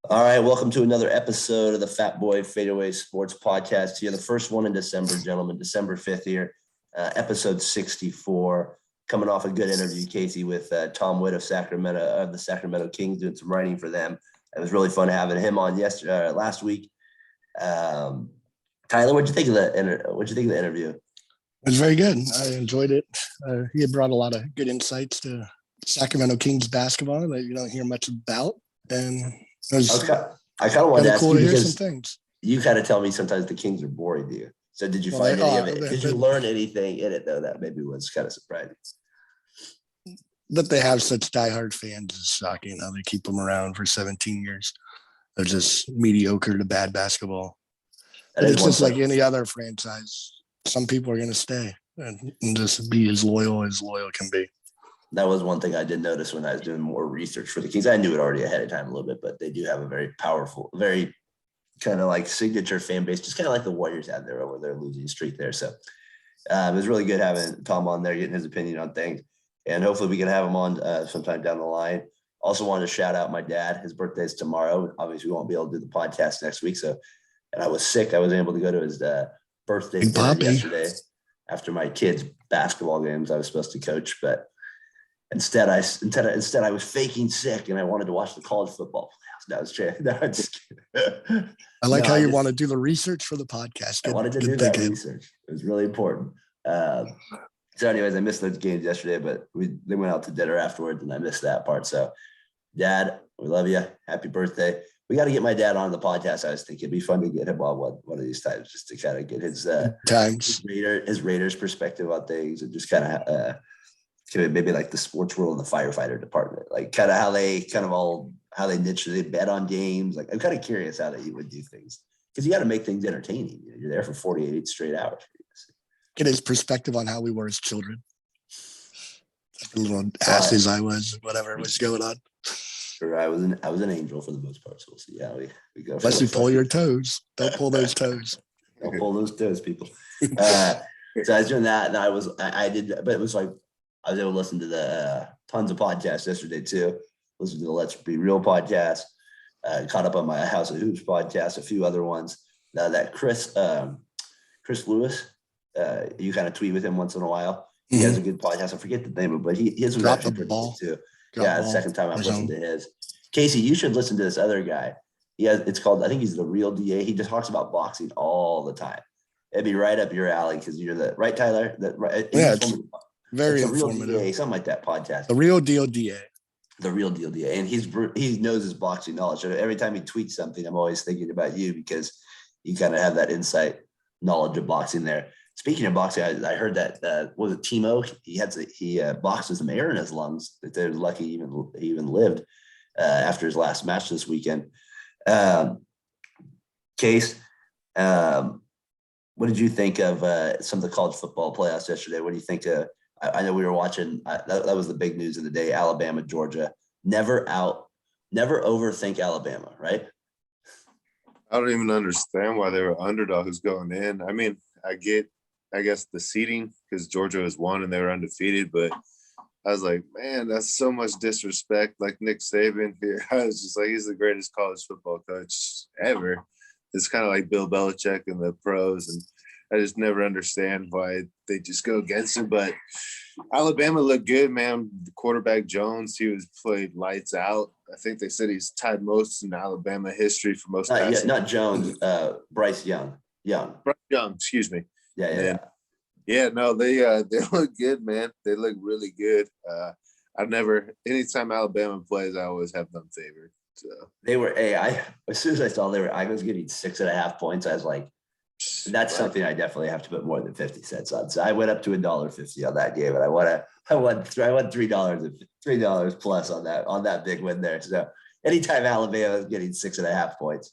All right, welcome to another episode of the Fatboy FadeAway Sports Podcast. Here, the first one in December, gentlemen, December 5th here, episode 64. Coming off a good interview, Casey, with Tom Witt of the Sacramento Kings, doing some writing for them. It was really fun having him on last week. Tyler, what'd you think of the interview? It was very good. I enjoyed it. He had brought a lot of good insights to Sacramento Kings basketball that you don't hear much about, and it was I kind of wanted to ask cool you to hear because some things. You kind of tell me sometimes the Kings are boring to you. So did you find any of it? Did you learn anything in it, though, that maybe was kind of surprising? That they have such diehard fans is shocking. How they keep them around for 17 years. They're just mediocre to bad basketball. It's just like any other franchise. Some people are going to stay and just be as loyal can be. That was one thing I did notice when I was doing more research for the Kings. I knew it already ahead of time a little bit, but they do have a very powerful, very kind of like signature fan base, just kind of like the Warriors had there over their losing streak there. So it was really good having Tom on there, getting his opinion on things. And hopefully we can have him on sometime down the line. Also wanted to shout out my dad. His birthday is tomorrow. Obviously, we won't be able to do the podcast next week. And I was sick. I wasn't able to go to his birthday dinner yesterday after my kids' basketball games I was supposed to coach, but Instead, I was faking sick, and I wanted to watch the college football playoffs. No, it's true. No, I'm just kidding. I like how you want to do the research for the podcast. I wanted to do that research. It was really important. So, anyways, I missed those games yesterday, but they went out to dinner afterwards, and I missed that part. So, Dad, we love you. Happy birthday. We got to get my dad on the podcast. I was thinking it'd be fun to get him on one of these times, just to kind of get his Raiders perspective on things, and just kind of. Maybe like the sports world and the firefighter department, like kind of how they niche, they bet on games. Like I'm kind of curious how they would do things because you got to make things entertaining. You're there for 48 straight hours. Get his perspective on how we were as children. Like a little asses I was, whatever was going on. Sure, I was an angel for the most part. So we'll see how we go. Unless you pull your toes, don't pull those toes. Don't pull those toes, people. So I was doing that, and but it was like. I was able to listen to the tons of podcasts yesterday too. Listen to the Let's Be Real podcast. Caught up on my House of Hoops podcast, a few other ones. That Chris Lewis, you kind of tweet with him once in a while. He has a good podcast. I forget the name of it, but his was actually pretty good too. The second time I've listened to his. Casey, you should listen to this other guy. It's called, I think he's The Real DA. He just talks about boxing all the time. It'd be right up your alley because you're right, Tyler? Very it's informative. DA, something like that podcast. The Real Deal DA. The Real Deal DA. And he knows his boxing knowledge. So every time he tweets something, I'm always thinking about you because you kind of have that insight knowledge of boxing there. Speaking of boxing, I heard that was it Timo? He boxed with some air in his lungs. That they're lucky he even lived after his last match this weekend. Case, what did you think of some of the college football playoffs yesterday? What do you think? I know we were watching. That was the big news of the day. Alabama, Georgia. Never overthink Alabama, right? I don't even understand why they were underdogs going in. I mean, I guess the seeding because Georgia was 1 and they were undefeated, but I was like, man, that's so much disrespect. Like Nick Saban here, I was just like, he's the greatest college football coach ever. It's kind of like Bill Belichick and the pros, and I just never understand why they just go against him. But Alabama looked good, man. The quarterback Jones, he was played lights out. I think they said he's tied most in Alabama history for most. Not Jones. Bryce Young. Bryce Young, excuse me. Yeah. Yeah, no, they look good, man. They look really good. Anytime Alabama plays, I always have them favored. So they were as soon as I saw I was getting 6.5 points. I was like, that's something I definitely have to put more than 50 cents on. So I went up to $1.50 on that game, and I won $3 plus on that big win there. So anytime Alabama is getting 6.5 points,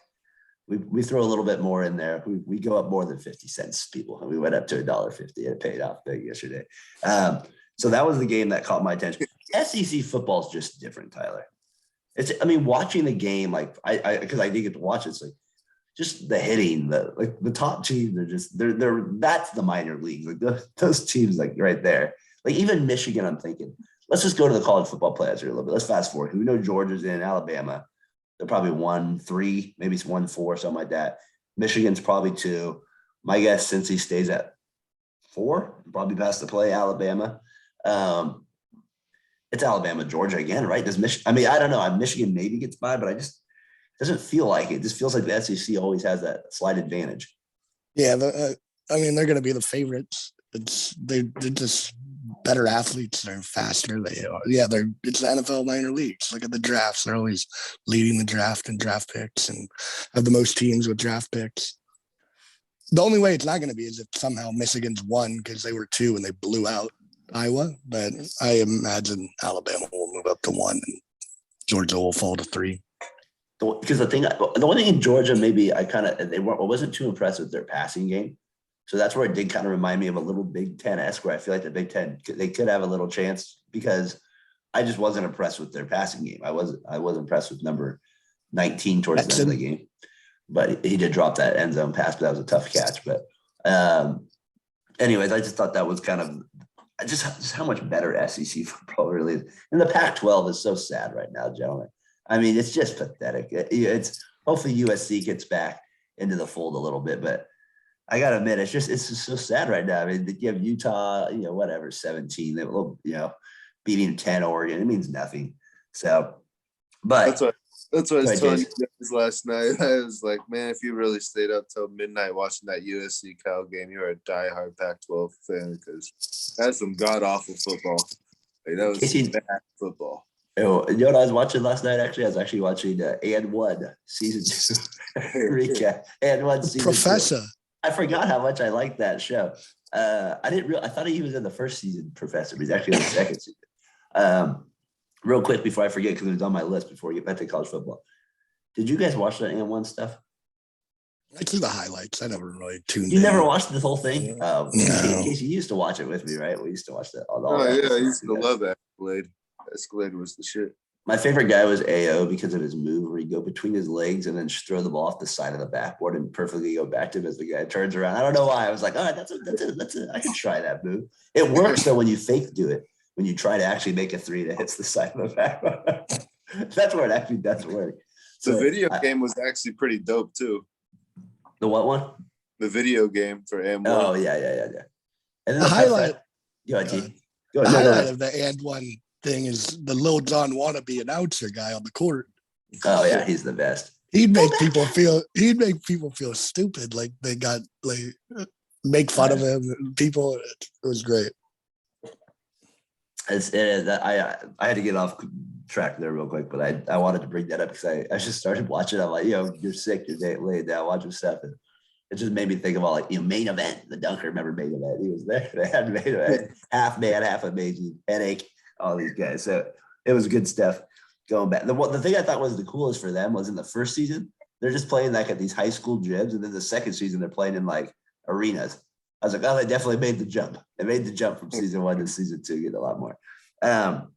we throw a little bit more in there. We go up more than 50 cents, people. And we went up to $1.50, and it paid off big yesterday. So that was the game that caught my attention. SEC football is just different, Tyler. Watching the game, like because I did get to watch it, it's like just the hitting, the top teams are just they're that's the minor leagues. Like those teams, like right there. Like even Michigan, I'm thinking, let's just go to the college football players here a little bit. Let's fast forward. We know Georgia's in, Alabama. They're probably 1-3, maybe it's 1-4, something like that. Michigan's probably 2. My guess, since he stays at 4, probably best to play Alabama. It's Alabama, Georgia again, right? I mean, I don't know. Michigan maybe gets by, but doesn't feel like it. It just feels like the SEC always has that slight advantage. Yeah, I mean, they're going to be the favorites. They're just better athletes. They're faster. It's the NFL minor leagues. Look at the drafts. They're always leading the draft and draft picks and have the most teams with draft picks. The only way it's not going to be is if somehow Michigan's won because they were 2 and they blew out Iowa. But I imagine Alabama will move up to 1 and Georgia will fall to 3. Because the one thing in Georgia, maybe I wasn't too impressed with their passing game. So that's where it did kind of remind me of a little Big Ten-esque, where I feel like the Big Ten, they could have a little chance, because I just wasn't impressed with their passing game. I was impressed with number 19 towards the end of the game, but he did drop that end zone pass, but that was a tough catch. But anyways, I just thought that was kind of just how much better SEC football really is. And the Pac-12 is so sad right now, gentlemen. I mean, it's just pathetic. It's hopefully USC gets back into the fold a little bit, but I gotta admit, it's just so sad right now. I mean, you have Utah, 17, they beating 10 Oregon. It means nothing. So, but that's what I was telling you guys last night. I was like, man, if you really stayed up till midnight watching that USC Cal game, you're a diehard Pac-12 fan, because that's some god awful football. Like, that was bad football. Oh, you know what I was watching last night? Actually, I was actually watching And One season 2 recap. And One season Professor. 2. I forgot how much I liked that show. I thought he was in the first season, Professor, but he's actually in the second season. Real quick before I forget, because it was on my list before we get back to college football. Did you guys watch the And One stuff? I see the highlights. I never really tuned in. You never watched the whole thing? No. Casey, you used to watch it with me, right? We used to watch that. I used to love Escalade. Escalade was the shit. My favorite guy was AO because of his move where he'd go between his legs and then just throw the ball off the side of the backboard and perfectly go back to him as the guy turns around. I don't know why. I was like, all right, that's it. I can try that move. It works though when you fake do it. When you try to actually make a 3 that hits the side of the backboard. That's where it actually does work. So, the video game was actually pretty dope too. The what one? The video game for M1. Oh, yeah. And then the highlight. Go ahead, T. The highlight of the And One thing is the Lil Jon wannabe announcer guy on the court. Oh yeah, he's the best. He'd make people feel stupid, like they got make fun of him. People, it was great. I had to get off track there real quick, but I wanted to bring that up because I just started watching. I'm like, you're sick, you're laid down, watching stuff, and it just made me think of all main event. The Dunker, remember main event? He was there. They had main event, half man, half amazing, headache. All these guys. So it was good stuff going back. The thing I thought was the coolest for them was in the first season, they're just playing like at these high school gyms. And then the second season, they're playing in like arenas. I was like, oh, they definitely made the jump. They made the jump from season 1 to season 2, get a lot more. All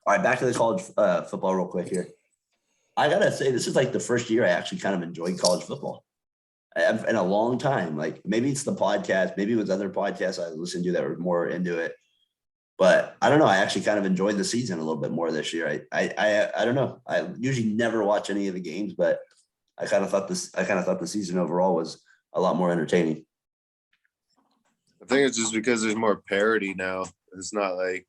right, back to the college football real quick here. I got to say, this is like the first year I actually kind of enjoyed college football in a long time. Like maybe it's the podcast, maybe it was other podcasts I listened to that were more into it. But I don't know. I actually kind of enjoyed the season a little bit more this year. I don't know. I usually never watch any of the games, but I kind of thought the season overall was a lot more entertaining. I think it's just because there's more parity now. It's not like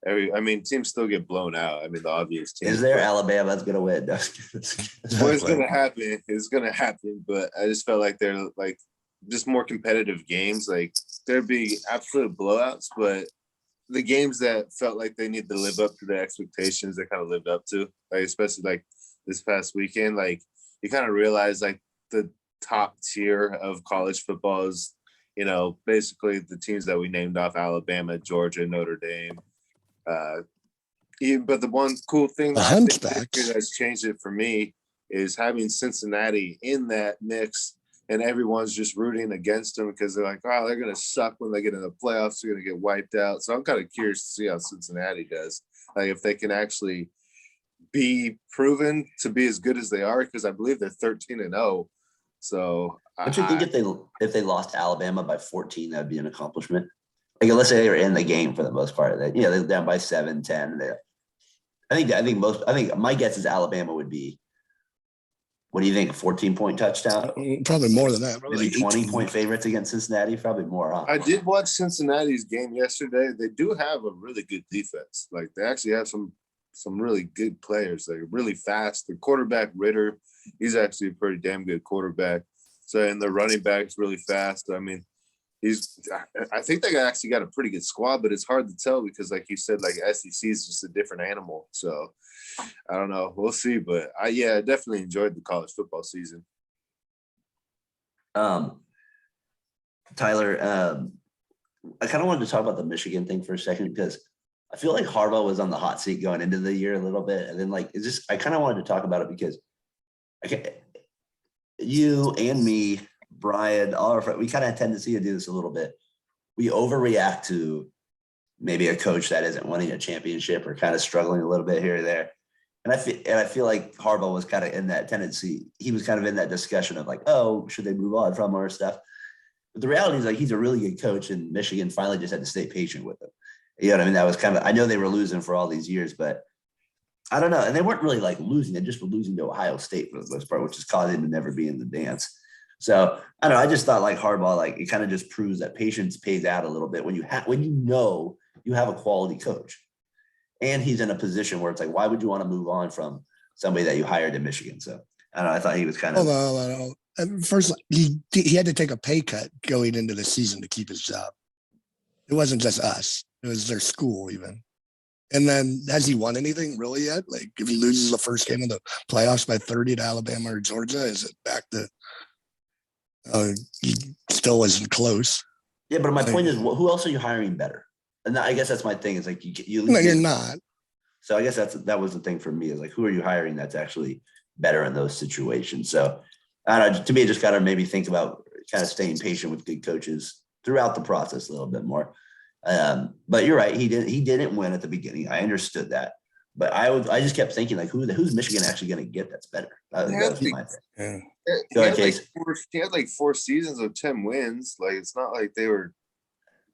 teams still get blown out. I mean, the obvious team. Is there Alabama's going to win? It's going to happen. It's going to happen. But I just felt like they're like just more competitive games. Like there'd be absolute blowouts, but the games that felt like they need to live up to the expectations, they kind of lived up to, like especially like this past weekend. Like you kind of realize like the top tier of college football is, basically the teams that we named off: Alabama, Georgia, Notre Dame. But the one cool thing that's changed it for me is having Cincinnati in that mix. And everyone's just rooting against them because they're like, oh, they're going to suck when they get in the playoffs. They're going to get wiped out. So I'm kind of curious to see how Cincinnati does. Like if they can actually be proven to be as good as they are, because I believe they're 13-0. So don't you think if they lost Alabama by 14, that'd be an accomplishment? Like let's say they were in the game for the most part of that. They're down by 7, 10. I think my guess is Alabama would be What do you think? 14-point touchdown? Probably more than that. Probably Maybe 20-point favorites against Cincinnati. Probably more. Huh? I did watch Cincinnati's game yesterday. They do have a really good defense. Like they actually have some really good players. They're really fast. The quarterback Ritter, he's actually a pretty damn good quarterback. So and the running back's really fast. I mean, I think they actually got a pretty good squad, but it's hard to tell because, like you said, like SEC is just a different animal. So I don't know. We'll see. But I definitely enjoyed the college football season. Tyler, I kind of wanted to talk about the Michigan thing for a second because I feel like Harbaugh was on the hot seat going into the year a little bit. And then I kind of wanted to talk about it because you and me, Brian, all our friends, we kind of have a tendency to do this a little bit. We overreact to maybe a coach that isn't winning a championship or kind of struggling a little bit here or there. And I feel like Harbaugh was kind of in that tendency. He was kind of in that discussion of like, oh, should they move on from our stuff? But the reality is like he's a really good coach, and Michigan finally just had to stay patient with him. You know what I mean? That was kind of, I know they were losing for all these years, but I don't know. And they weren't really like losing. They just were losing to Ohio State for the most part, which is causing them to never be in the dance. So I don't know. I just thought like Harbaugh, like it kind of just proves that patience pays out a little bit when you know you have a quality coach, and he's in a position where it's like, why would you want to move on from somebody that you hired in Michigan? So I don't know. I thought he was kind of. Hold on. First, he had to take a pay cut going into the season to keep his job. It wasn't just us; it was their school even. And then, has he won anything really yet? Like, if he loses the first game of the playoffs by 30 to Alabama or Georgia, is it back to? He still wasn't close. Yeah, but my point is, who else are you hiring better? And I guess that's my thing. Is like you. No, you're not. So I guess that was the thing for me is like, who are you hiring that's actually better in those situations? So I don't know. To me, it just got to maybe think about kind of staying patient with good coaches throughout the process a little bit more. But you're right. He didn't win at the beginning. I understood that. But I just kept thinking like, who's Michigan actually going to get that's better? That was my thing. He had like 4 seasons of 10 wins. Like it's not like they were,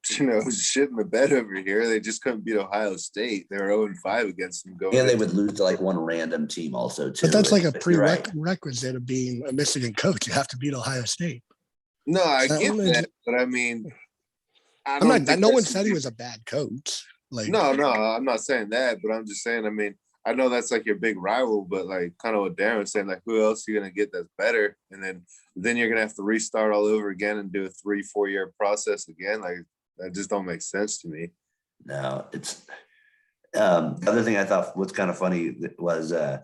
shit in the bed over here. They just couldn't beat Ohio State. They were 0-5 against them going. And they would lose to like one random team also too. But that's like a prerequisite of being a Michigan coach. You have to beat Ohio State. No, I get that, but I mean, no one said he was a bad coach. Like no, I'm not saying that, but I'm just saying. I mean, I know that's like your big rival, but like kind of what Darren was saying, like who else are you gonna get that's better, and then you're gonna have to restart all over again and do a 3-4 year process again. Like that just don't make sense to me. No, it's the other thing I thought was kind of funny was the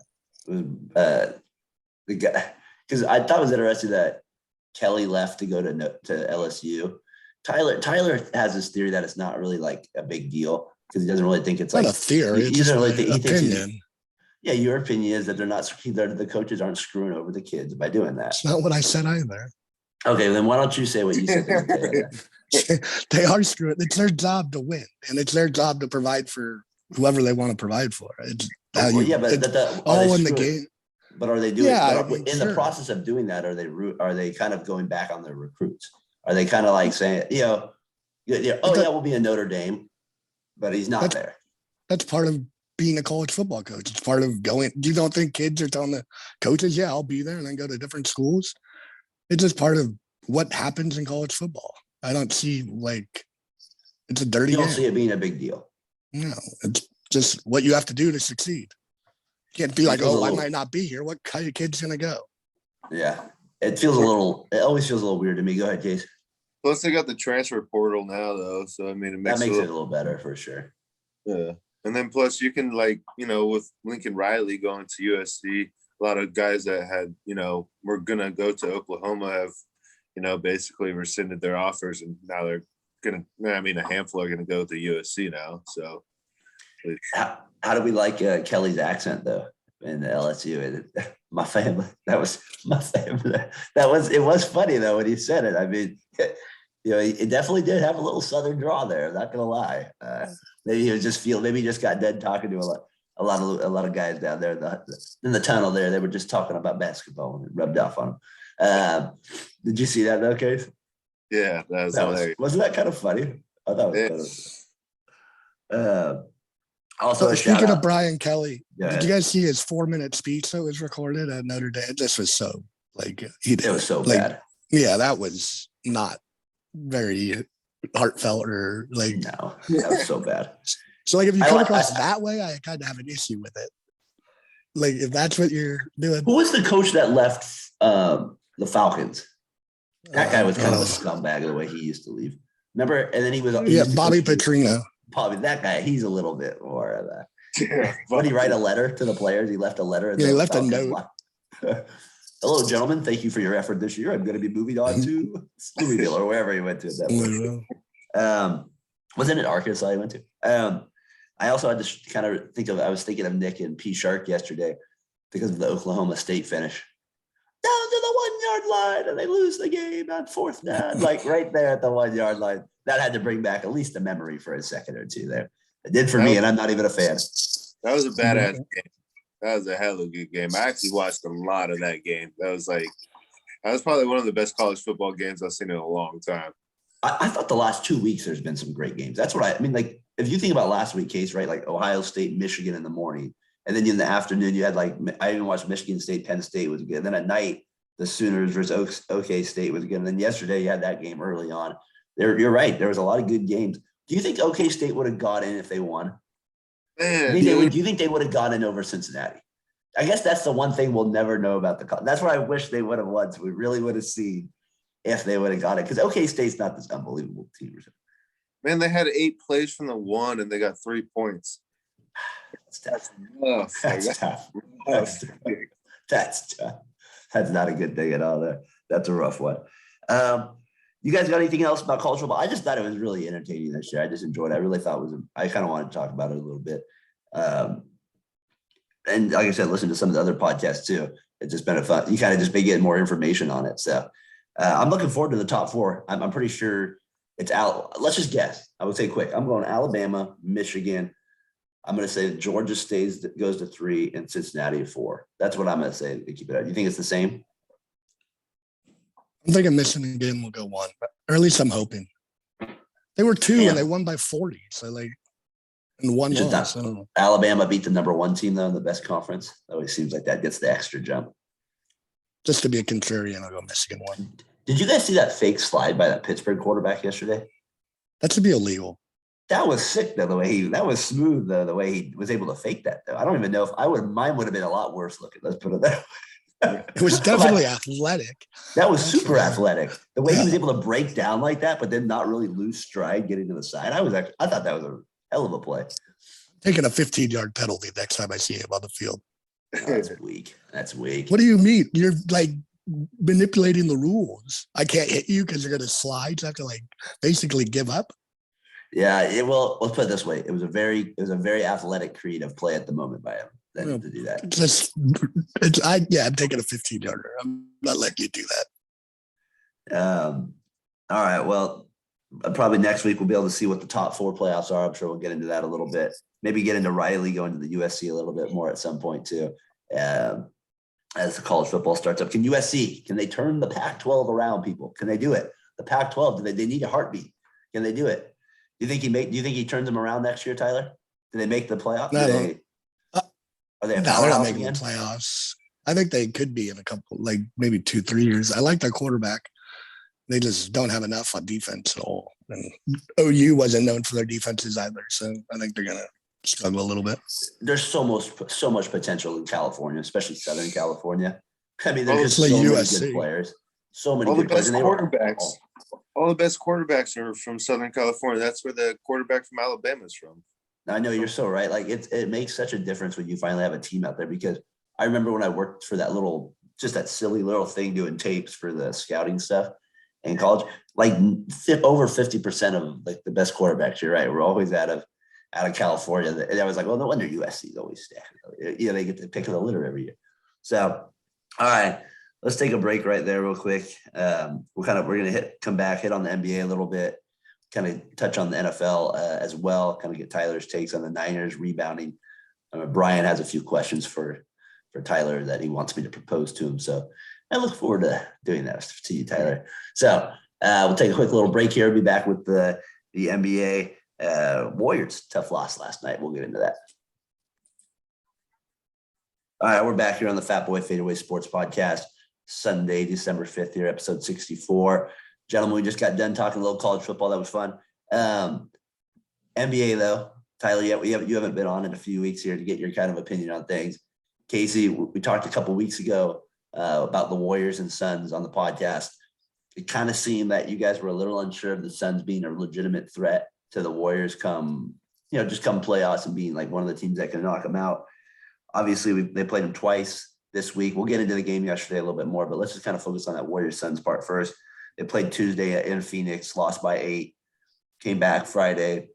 guy, because I thought it was interesting that Kelly left to go to LSU. Tyler has this theory that it's not really like a big deal because he doesn't really think it's like a theory. He doesn't really think opinion. Yeah, your opinion is that the coaches aren't screwing over the kids by doing that. It's not what I said either. Okay, then why don't you say what you said? They are screwing. It's their job to win, and it's their job to provide for whoever they want to provide for. It's but all in the game. But are they doing? Yeah, the process of doing that? Are they kind of going back on their recruits? Are they kind of like saying, we'll be in Notre Dame, but he's not there? That's part of being a college football coach. It's part of going. You don't think kids are telling the coaches, "Yeah, I'll be there," and then go to different schools? It's just part of what happens in college football. I don't see it's a dirty. You don't see it being a big deal. No, it's just what you have to do to succeed. You can't be like, I might not be here. What kind of kid's gonna go? Yeah, it always feels a little weird to me. Go ahead, Jason. Plus, they got the transfer portal now, though. So, I mean, it makes it a little better for sure. Yeah. And then plus you can with Lincoln Riley going to USC, a lot of guys that had, were going to go to Oklahoma have, basically rescinded their offers. And now they're going to, a handful are going to go to USC now. So. How do we like Kelly's accent, though, in the LSU? My family, that was my family. It was funny, though, when he said it. I mean, it definitely did have a little Southern draw there. I'm not going to lie. Maybe he was maybe he just got dead talking to a lot of guys down there in the tunnel there. They were just talking about basketball and it rubbed off on them. Did you see that, though, Case? Yeah, that was hilarious. Wasn't that kind of funny? I thought it was Also, speaking of Brian Kelly, Go ahead. did you guys see his 4-minute speech that was recorded at Notre Dame? This was so it was so bad. Yeah, that was not very heartfelt or No, that was so bad. So if you come across that way, I kind of have an issue with it. If that's what you're doing. Who was the coach that left the Falcons? That guy was kind of a scumbag the way he used to leave. Remember? And then he was Bobby Petrino. Probably that guy. He's a little bit more of that. Yeah, what did he write a letter to the players? He left a letter. He left a note. Hello, gentlemen. Thank you for your effort this year. I'm going to be moving on to Louisville or wherever he went to at that point. Wasn't it Arkansas he went to? I also had to kind of I was thinking of Nick and P. Shark yesterday because of the Oklahoma State finish. Down to the 1 yard line, and they lose the game on 4th down, right there at the 1 yard line. That had to bring back at least a memory for a second or two there. It did for me, and I'm not even a fan. That was a badass game. That was a hell of a good game. I actually watched a lot of that game. That was probably one of the best college football games I've seen in a long time. I thought the last 2 weeks there's been some great games. That's what I mean. If you think about last week, Case, right? Like Ohio State, Michigan in the morning, and then in the afternoon you had I even watched Michigan State, Penn State was good. And then at night the Sooners versus OK State was good. And then yesterday you had that game early on. You're right. There was a lot of good games. Do you think OK State would have got in if they won? Man, do you think they would have got in over Cincinnati? I guess that's the one thing we'll never know about that's what I wish they would have won. So we really would have seen if they would have got it. Because OK State's not this unbelievable team. Man, they had 8 plays from the 1 and they got 3 points. That's tough. That's tough. That's tough. That's not a good thing at all there. That's a rough one. You guys got anything else about college football? I just thought it was really entertaining this year. I just enjoyed it. I really thought I kind of wanted to talk about it a little bit. And like I said, listen to some of the other podcasts too. It's just been fun. You kind of just been getting more information on it. So I'm looking forward to the top 4. I'm pretty sure it's out. Let's just guess. I would say quick. I'm going Alabama, Michigan. I'm going to say Georgia goes to 3 and Cincinnati to 4. That's what I'm going to say to keep it out. You think it's the same? I'm thinking Michigan again will go 1, or at least I'm hoping. They were 2 and they won by 40. So and 1 loss. I don't know. Alabama beat the number 1 team though in the best conference. It always seems like that gets the extra jump. Just to be a contrarian, I'll go Michigan 1. Did you guys see that fake slide by that Pittsburgh quarterback yesterday? That should be illegal. That was sick though, that was smooth though, the way he was able to fake that though. I don't even know if mine would have been a lot worse looking. Let's put it that way. It was definitely athletic. That was super athletic. The way he was able to break down like that, but then not really lose stride getting to the side. I thought that was a hell of a play. Taking a 15-yard penalty next time I see him on the field. Oh, that's weak. That's weak. What do you mean? You're manipulating the rules. I can't hit you because you're going to slide. So I have to basically give up. Yeah, let's put it this way. It was a very athletic creative play at the moment by him to do that. I'm taking a 15-yarder. I'm not letting you do that. All right. Well, probably next week we'll be able to see what the top 4 playoffs are. I'm sure we'll get into that a little bit. Maybe get into Riley going to the USC a little bit more at some point too. As the college football starts up, can they turn the Pac-12 around, people? Can they do it? The Pac-12, do they need a heartbeat? Can they do it? Do you think he turns them around next year, Tyler? Do they make the playoffs? They're not making the playoffs. I think they could be in a couple, maybe 2-3 years. I like their quarterback. They just don't have enough on defense at all. And OU wasn't known for their defenses either, so I think they're gonna struggle a little bit. There's so much potential in California, especially Southern California. I mean, there's just so many good players. So many good players. All the best quarterbacks are from Southern California. That's where the quarterback from Alabama is from. I know you're so right. It makes such a difference when you finally have a team out there, because I remember when I worked for that silly little thing doing tapes for the scouting stuff in college, over 50% of the best quarterbacks, you're right, we're always out of California. And I was like, well, no wonder USC is always stacked. They get the pick of the litter every year. So, all right, let's take a break right there real quick. We're going to come back, hit on the NBA a little bit, kind of touch on the NFL as well, kind of get Tyler's takes on the Niners rebounding. Brian has a few questions for Tyler that he wants me to propose to him. So I look forward to doing that to you, Tyler. So we'll take a quick little break here. We'll be back with the NBA. Warriors, tough loss last night. We'll get into that. All right, we're back here on the Fatboy FadeAway Sports Podcast, Sunday, December 5th here, episode 64. Gentlemen, we just got done talking a little college football. That was fun. NBA, though. Tyler, you haven't been on in a few weeks here to get your kind of opinion on things. Casey, we talked a couple weeks ago about the Warriors and Suns on the podcast. It kind of seemed that you guys were a little unsure of the Suns being a legitimate threat to the Warriors come playoffs and being like one of the teams that can knock them out. Obviously, they played them twice this week. We'll get into the game yesterday a little bit more, but let's just kind of focus on that Warriors-Suns part first. They played Tuesday in Phoenix, lost by 8, came back Friday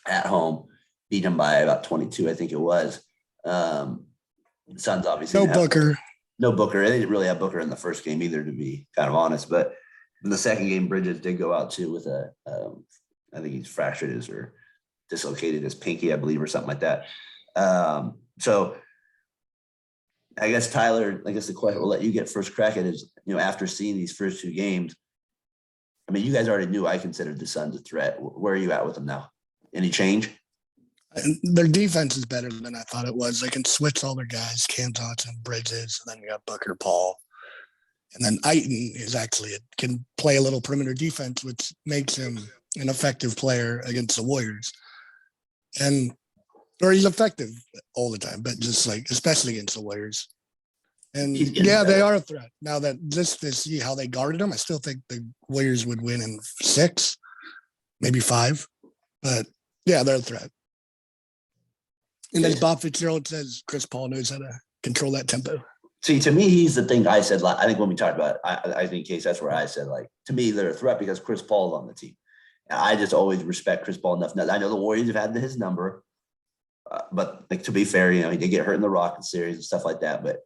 at home, beat them by about 22, I think it was. Suns obviously no Booker. They didn't really have Booker in the first game either, to be kind of honest. But in the second game, Bridges did go out too with I think he's fractured his or dislocated his pinky, I believe, or something like that. So I guess, Tyler, the question we'll let you get first crack at is, after seeing these first two games, I mean, you guys already knew I considered the Suns a threat. Where are you at with them now? Any change? And their defense is better than I thought it was. They can switch all their guys, Cam Johnson, Bridges, and then you got Booker, Paul. And then Ayton can play a little perimeter defense, which makes him an effective player against the Warriors. Or he's effective all the time, but just especially against the Warriors. And they are a threat. Now that just to see how they guarded them, I still think the Warriors would win in 6, maybe 5. But yeah, they're a threat. And as Bob Fitzgerald says, Chris Paul knows how to control that tempo. See, to me, he's the thing I said. I think when we talked about it, I think, Case, that's where I said, to me, they're a threat because Chris Paul is on the team. And I just always respect Chris Paul enough. Now, I know the Warriors have had his number, but to be fair, he did get hurt in the Rocket series and stuff like that. But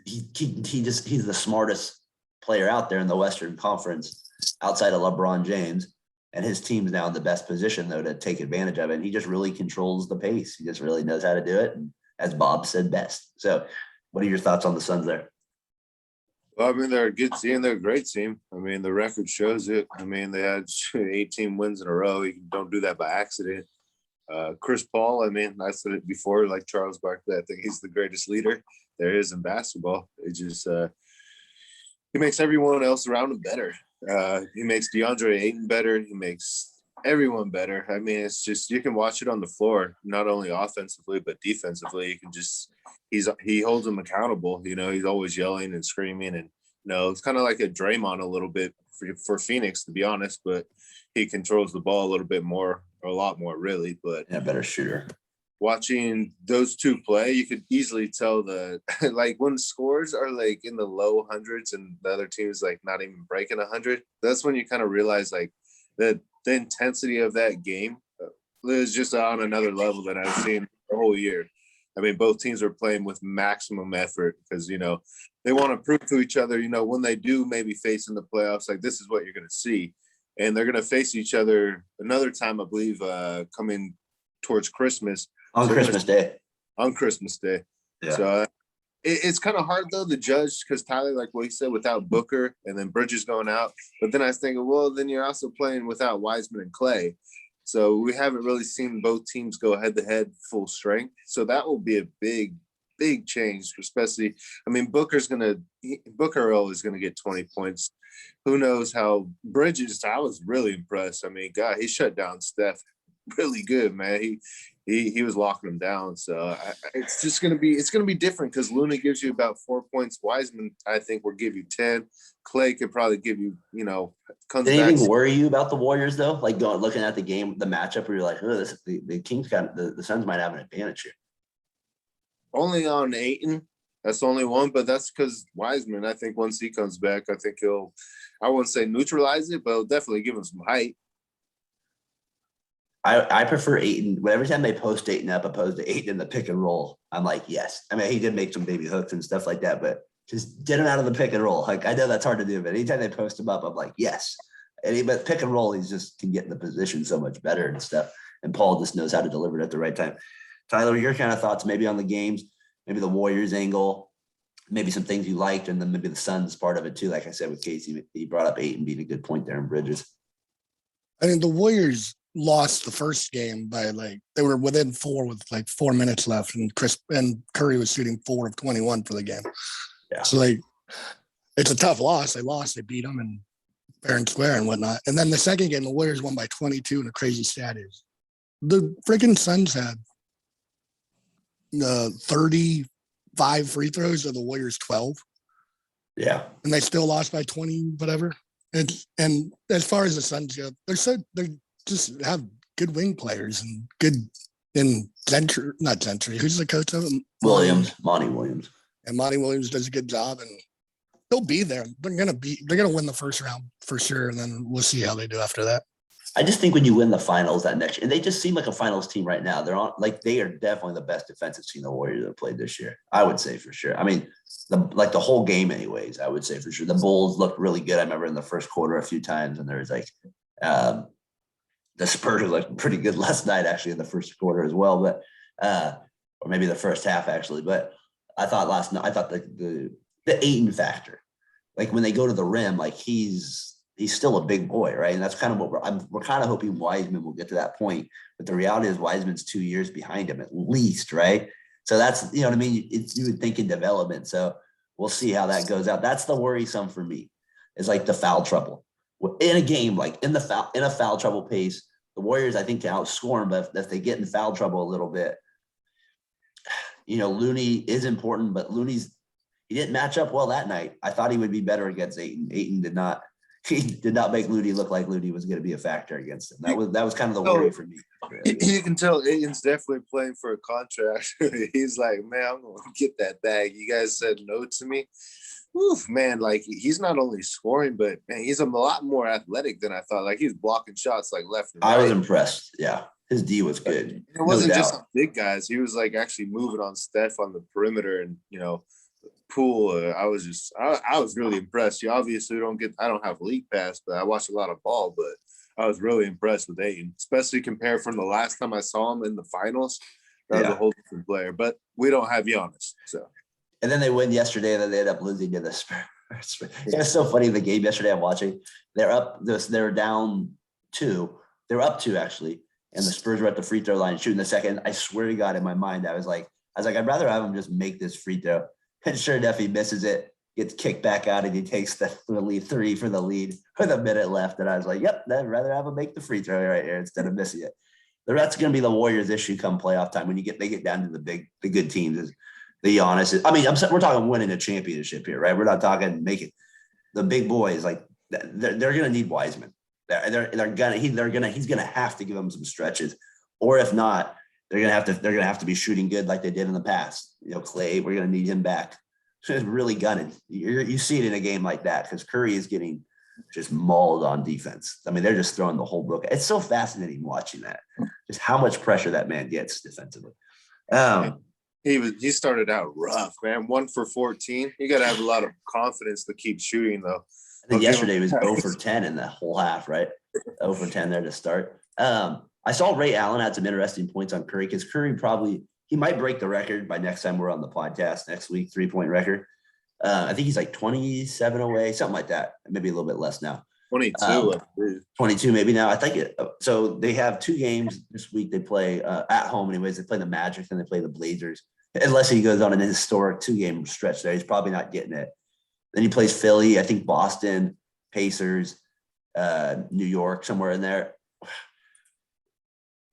he's the smartest player out there in the Western Conference outside of LeBron James. And his team's now in the best position, though, to take advantage of it. And he just really controls the pace. He just really knows how to do it. And as Bob said, best. So what are your thoughts on the Suns there? Well, I mean, they're a good team. They're a great team. I mean, the record shows it. I mean, they had 18 wins in a row. You don't do that by accident. Chris Paul, I mean, I said it before, like Charles Barkley, I think he's the greatest leader there is in basketball. It just he makes everyone else around him better. He makes DeAndre Ayton better. He makes everyone better. I mean, it's just, you can watch it on the floor, not only offensively, but defensively. You can just, he holds them accountable. He's always yelling and screaming. And, it's kind of like a Draymond a little bit for Phoenix, to be honest, but he controls the ball a little bit more, or a lot more, really. But yeah, better shooter. Watching those two play, you could easily tell when scores are in the low hundreds and the other team is not even breaking 100. That's when you kind of realize the intensity of that game is just on another level than I've seen the whole year. I mean, both teams are playing with maximum effort because, they want to prove to each other, when they do maybe face in the playoffs, this is what you're going to see. And they're going to face each other another time, I believe, coming towards Christmas. On Christmas Day. Yeah. So it's kind of hard, though, to judge because Tyler, like what he said, without Booker and then Bridges going out. But then I was thinking, well, then you're also playing without Wiseman and Clay. So we haven't really seen both teams go head-to-head full strength. So that will be a big, big change, especially, I mean, Booker is going to get 20 points. Who knows how Bridges, I was really impressed. I mean, God, he shut down Steph really good, man. He was locking them down. So it's just going to be different because Luna gives you about 4 points. Wiseman, I think, will give you 10. Clay could probably give you, comes Did back. anything worry you about the Warriors, though? Looking at the game, the matchup, where you're like, oh, the Kings the Suns might have an advantage here. Only on Ayton. That's the only one, but that's because Wiseman, I think once he comes back, I think I wouldn't say neutralize it, but he'll definitely give him some height. I prefer Ayton. Every time they post Ayton up opposed to Ayton in the pick and roll, I'm like, yes. I mean, he did make some baby hooks and stuff like that, but just get him out of the pick and roll. I know that's hard to do, but anytime they post him up, I'm like, yes. But pick and roll, he just can get in the position so much better and stuff. And Paul just knows how to deliver it at the right time. Tyler, your kind of thoughts maybe on the games, maybe the Warriors angle, maybe some things you liked, and then maybe the Suns part of it too. Like I said with Casey, he brought up Ayton being a good point there in Bridges. I mean, the Warriors lost the first game by they were within 4 with 4 minutes left, and Curry was shooting 4 of 21 for the game. Yeah. So it's a tough loss. They lost. They beat them and fair and square and whatnot. And then the second game, the Warriors won by 22, and a crazy stat is the freaking Suns had 35 free throws of the Warriors 12. Yeah. And they still lost by 20, whatever. And as far as the Suns go, they just have good wing players and good in Gentry, not Gentry. Who's the coach of them? Monty Williams. And Monty Williams does a good job, and they'll be there. They're gonna win the first round for sure, and then we'll see how they do after that. I just think when you win the finals that next year, and they just seem like a finals team right now. They're on they are definitely the best defensive team the Warriors have played this year. I would say for sure. I mean, the whole game, anyways. I would say for sure. The Bulls looked really good. I remember in the first quarter a few times, and there was the Spurs looked pretty good last night, actually, in the first quarter as well, but or maybe the first half actually. But I thought last night, the Ayton factor, when they go to the rim, he's still a big boy, right? And that's kind of what we're kind of hoping Wiseman will get to that point. But the reality is Wiseman's 2 years behind him at least, right? So that's, you know what I mean? You would think in development. So we'll see how that goes out. That's the worrisome for me, is the foul trouble. In a game, in a foul trouble pace, the Warriors, I think, can outscore them, but if they get in foul trouble a little bit, Looney is important, but he didn't match up well that night. I thought he would be better against Ayton. Ayton did not. He did not make Looney look like Looney was going to be a factor against him. That was kind of the worry for me. You can tell Ayton's definitely playing for a contract. He's like, man, I'm going to get that bag. You guys said no to me. Oof, man, he's not only scoring, but man, he's a lot more athletic than I thought. He's blocking shots left and right. I was impressed. Yeah, his D was good. It wasn't just big guys. He was actually moving on Steph on the perimeter, and Poole. I was really impressed. You obviously I don't have league pass, but I watched a lot of ball. But I was really impressed with Ayton, especially compared from the last time I saw him in the finals. That was a whole different player. But we don't have Giannis, so. And then they win yesterday, and then they end up losing to the Spurs. It was so funny. The game yesterday I'm watching, they're down 2. They were up 2 actually, and the Spurs were at the free throw line shooting the second. I swear to God, in my mind, I was like, I'd rather have him just make this free throw. And sure enough, he misses it, gets kicked back out, and he takes the lead 3 for the lead with a minute left. And I was like, yep, I'd rather have him make the free throw right here instead of missing it. That's going to be the Warriors' issue come playoff time when they get down to the good teams. Is the Giannis. We're talking winning a championship here, right? We're not talking making the big boys. They're going to need Wiseman. He's going to have to give them some stretches, or if not, they're going to have to be shooting good like they did in the past. Clay, we're going to need him back. So it's really gunning. You see it in a game like that because Curry is getting just mauled on defense. They're just throwing the whole book. It's so fascinating watching that, just how much pressure that man gets defensively. He started out rough, man. 1 for 14. You got to have a lot of confidence to keep shooting, though. I think yesterday was 0 for 10 in the whole half, right? 0 for 10 there to start. I saw Ray Allen had some interesting points on Curry because Curry he might break the record by next time we're on the podcast next week, 3-point record. I think he's 27 away, something like that. Maybe a little bit less now. 22. 22 maybe now. I think so they have 2 games this week. They play at home anyways. They play the Magic and they play the Blazers. Unless he goes on an historic 2-game stretch there, he's probably not getting it. Then he plays Philly, I think Boston, Pacers, New York, somewhere in there.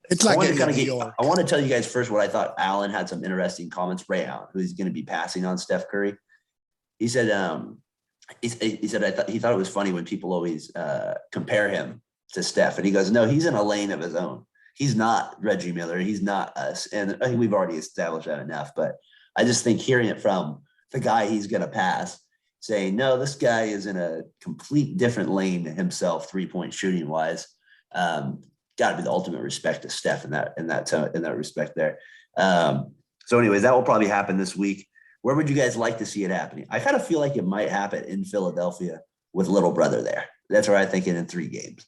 It's like I want to tell you guys first what I thought. Allen had some interesting comments. Ray Allen, who's going to be passing on Steph Curry. He said, he said he thought it was funny when people always compare him to Steph, and he goes, no, he's in a lane of his own. He's not Reggie Miller. He's not us. And I think we've already established that enough. But I just think hearing it from the guy he's going to pass, saying, no, this guy is in a complete different lane than himself, 3-point shooting wise. Got to be the ultimate respect to Steph in that respect there. So anyways, that will probably happen this week. Where would you guys like to see it happening? I kind of feel like it might happen in Philadelphia with little brother there. That's where I think in 3 games.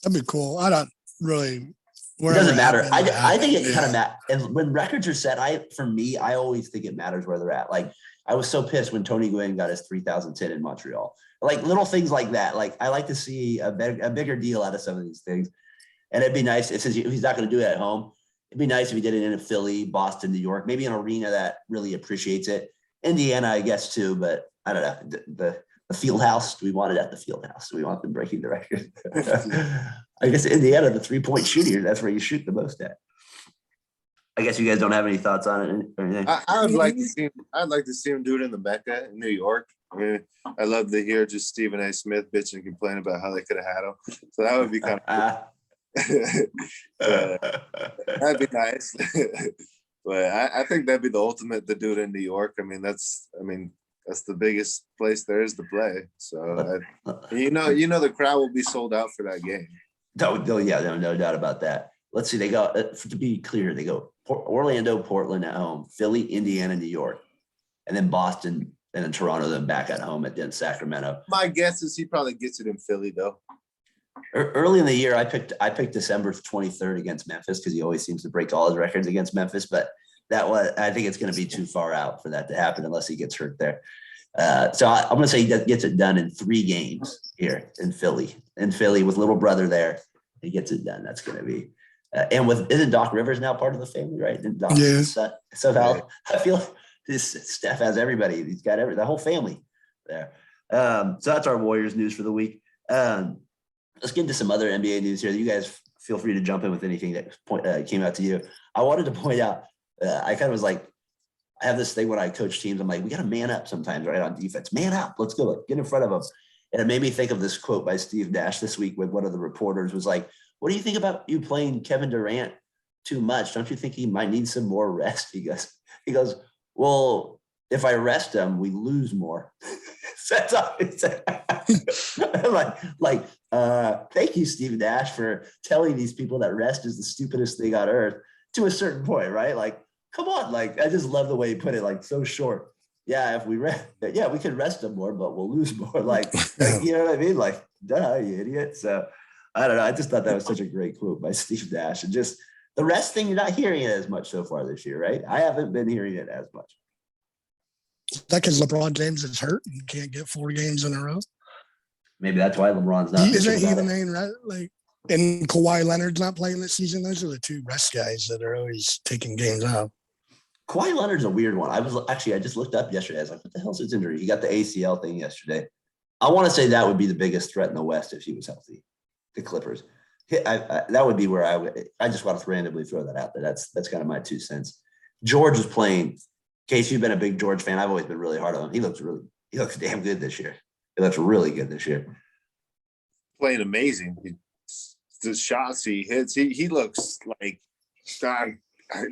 That'd be cool. I don't really It doesn't matter. I think it kind of matters. And when records are set, I always think it matters where they're at. Like, I was so pissed when Tony Gwynn got his 3,010 in Montreal. Like, little things like that. Like, I like to see a bigger deal out of some of these things. And it'd be nice. It says he's not going to do it at home. It'd be nice if he did it in Philly, Boston, New York, maybe an arena that really appreciates it. Indiana, I guess, too, but I don't know. The field house, do we want it at the field house? Do we want them breaking the record? I guess Indiana, the 3-point shooter, that's where you shoot the most at. I guess you guys don't have any thoughts on it or anything. I'd like to see him do it in the Mecca in New York. I mean, I love to hear just Stephen A. Smith bitch and complain about how they could have had him. So that would be kind of that'd be nice. But I think that'd be the ultimate to do it in New York. I mean, that's the biggest place there is to play. So you know the crowd will be sold out for that game. No doubt about that. Let's see. They go, to be clear, they go Orlando, Portland at home, Philly, Indiana, New York, and then Boston, and then Toronto, then back at home against Sacramento. My guess is he probably gets it in Philly, though. Early in the year, I picked December 23rd against Memphis because he always seems to break all his records against Memphis. But I think it's going to be too far out for that to happen unless he gets hurt there. So I'm going to say he gets it done in 3 games here in Philly. In Philly with little brother there, he gets it done. That's going to be. And isn't Doc Rivers now part of the family, right? Yeah. So now I feel like this staff has everybody. He's got the whole family there. So that's our Warriors news for the week. Let's get into some other NBA news here. You guys feel free to jump in with anything that came out to you. I wanted to point out, I kind of was like, I have this thing when I coach teams. I'm like, we got to man up sometimes, right, on defense. Man up. Let's go. Get in front of them. And it made me think of this quote by Steve Nash this week when one of the reporters was like, what do you think about you playing Kevin Durant too much? Don't you think he might need some more rest? He goes, well, if I rest him, we lose more. That's all he said. Thank you, Steve Nash, for telling these people that rest is the stupidest thing on earth to a certain point, right? Like, come on. Like, I just love the way he put it, like, so short. Yeah, if we we can rest them more, but we'll lose more. Like, you know what I mean? Like, duh, you idiot. So I don't know. I just thought that was such a great quote by Steve Nash. And just the rest thing, you're not hearing it as much so far this year, right? I haven't been hearing it as much. Is that because LeBron James is hurt and can't get 4 games in a row? Maybe that's why LeBron's not. Isn't he the main, right? Like, and Kawhi Leonard's not playing this season. Those are the 2 rest guys that are always taking games out. Kawhi Leonard's a weird one. I just looked up yesterday. I was like, what the hell's his injury? He got the ACL thing yesterday. I want to say that would be the biggest threat in the West if he was healthy. The Clippers. That would be where I just want to randomly throw that out there. That's kind of my 2 cents. George is playing. Case, you've been a big George fan. I've always been really hard on him. He looks damn good this year. He looks really good this year. Playing amazing. The shots he hits, he looks like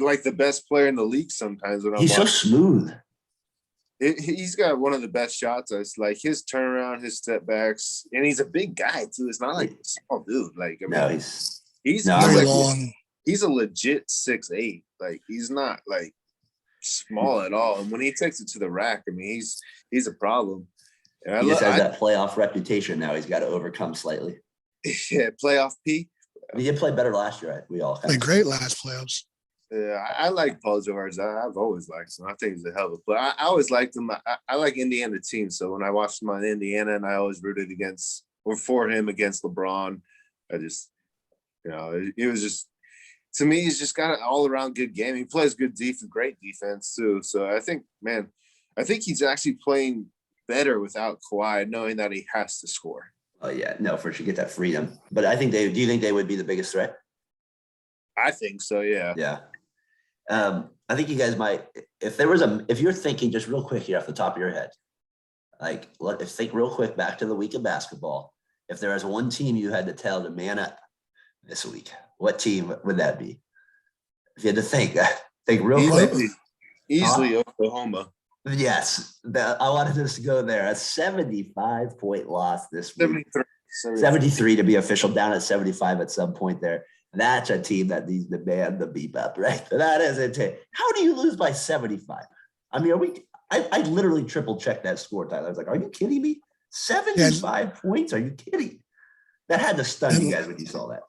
like the best player in the league sometimes. When he's so smooth. He's got one of the best shots. It's like his turnaround, his step backs, and he's a big guy too. It's not like a small dude. Like, I mean, no, he's very long. He's a legit 6'8". Like, he's not like small at all. And when he takes it to the rack, I mean, he's a problem. And he just has that playoff reputation now. He's got to overcome slightly. Yeah, playoff P. He did play better last year. Right? We all played great last playoffs. Yeah, I like Paul George. I've always liked him. I think he's a hell of a player. I always liked him. I like Indiana teams. So when I watched him on Indiana, and I always rooted for him against LeBron, I just, it was just, to me, he's just got an all-around good game. He plays good defense, great defense too. So I think he's actually playing better without Kawhi, knowing that he has to score. Oh yeah, no, for sure, get that freedom. But I think do you think they would be the biggest threat? I think so. Yeah. Yeah. I think you guys might, if you're thinking just real quick here off the top of your head, like think real quick back to the week of basketball. If there was one team you had to tell to man up this week, what team would that be? If you had to think real quick. Easily Oklahoma. Yes. I wanted us to go there. A 75-point loss this week. 73 to be official, down at 75 at some point there. That's a team that needs to man the beep up, right? That is a team. How do you lose by 75? I mean, I literally triple checked that score, Tyler. I was like, are you kidding me? 75 points? Are you kidding? That had to stun you guys when you saw that.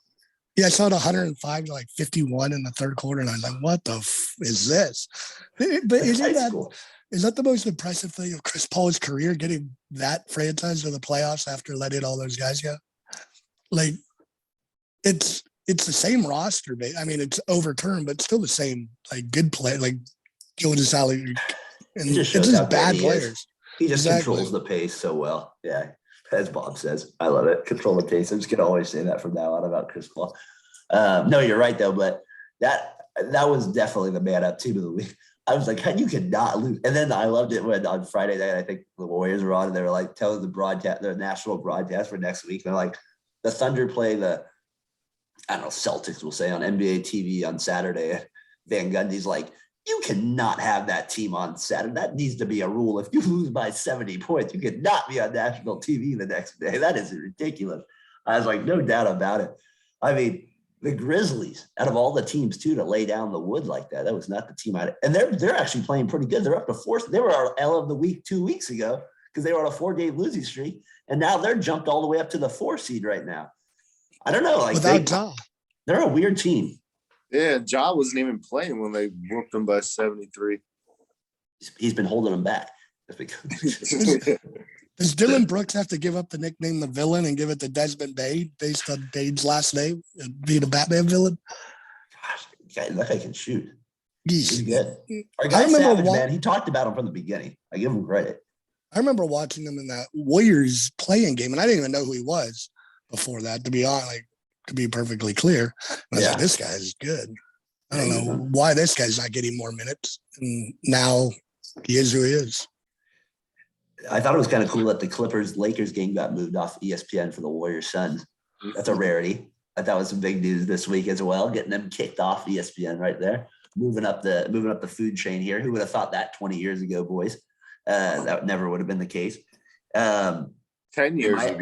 Yeah, I saw it 105 to like 51 in the third quarter, and I was like, "What the is this?" But is that the most impressive thing of Chris Paul's career, getting that franchise to the playoffs after letting all those guys go? Like, it's the same roster, I mean, it's overturned, but still the same like good play, like Gilgeous Allen, and It just shows it's just how bad great players. He just controls the pace so well. Yeah, as Bob says, I love it. Control the pace. I'm just gonna always say that from now on about Chris Paul. No, you're right though, but that was definitely the man up team of the week. I was like, you could not lose. And then I loved it when on Friday night, I think the Warriors were on and they were like telling the national broadcast for next week. They're like, the Thunder play the, I don't know, Celtics will say on NBA TV on Saturday. Van Gundy's like, you cannot have that team on Saturday. That needs to be a rule. If you lose by 70 points, you cannot be on national TV the next day. That is ridiculous. I was like, no doubt about it. I mean, the Grizzlies, out of all the teams too, to lay down the wood like that, that was not the team. And they're actually playing pretty good. They're up to 4. They were our L of the week 2 weeks ago because they were on a 4-game losing streak, and now they're jumped all the way up to the 4 seed right now. I don't know, like they're a weird team. Yeah, Ja wasn't even playing when they whooped them by 73. He's been holding them back. Does Dylan Brooks have to give up the nickname the villain and give it to Desmond Bane based on Bane's last name and be the Batman villain? Gosh, that guy can shoot. He's good. Our guy Savage, man, he talked about him from the beginning. I give him credit. I remember watching him in that Warriors playing game, and I didn't even know who he was before that, to be honest, like, to be perfectly clear. I was like, this guy's good. I don't know why this guy's not getting more minutes. And now he is who he is. I thought it was kind of cool that the Clippers-Lakers game got moved off ESPN for the Warriors-Suns. That's a rarity. I thought it was some big news this week as well, getting them kicked off ESPN right there, moving up the food chain here. Who would have thought that 20 years ago, boys? That never would have been the case. 10 years ago.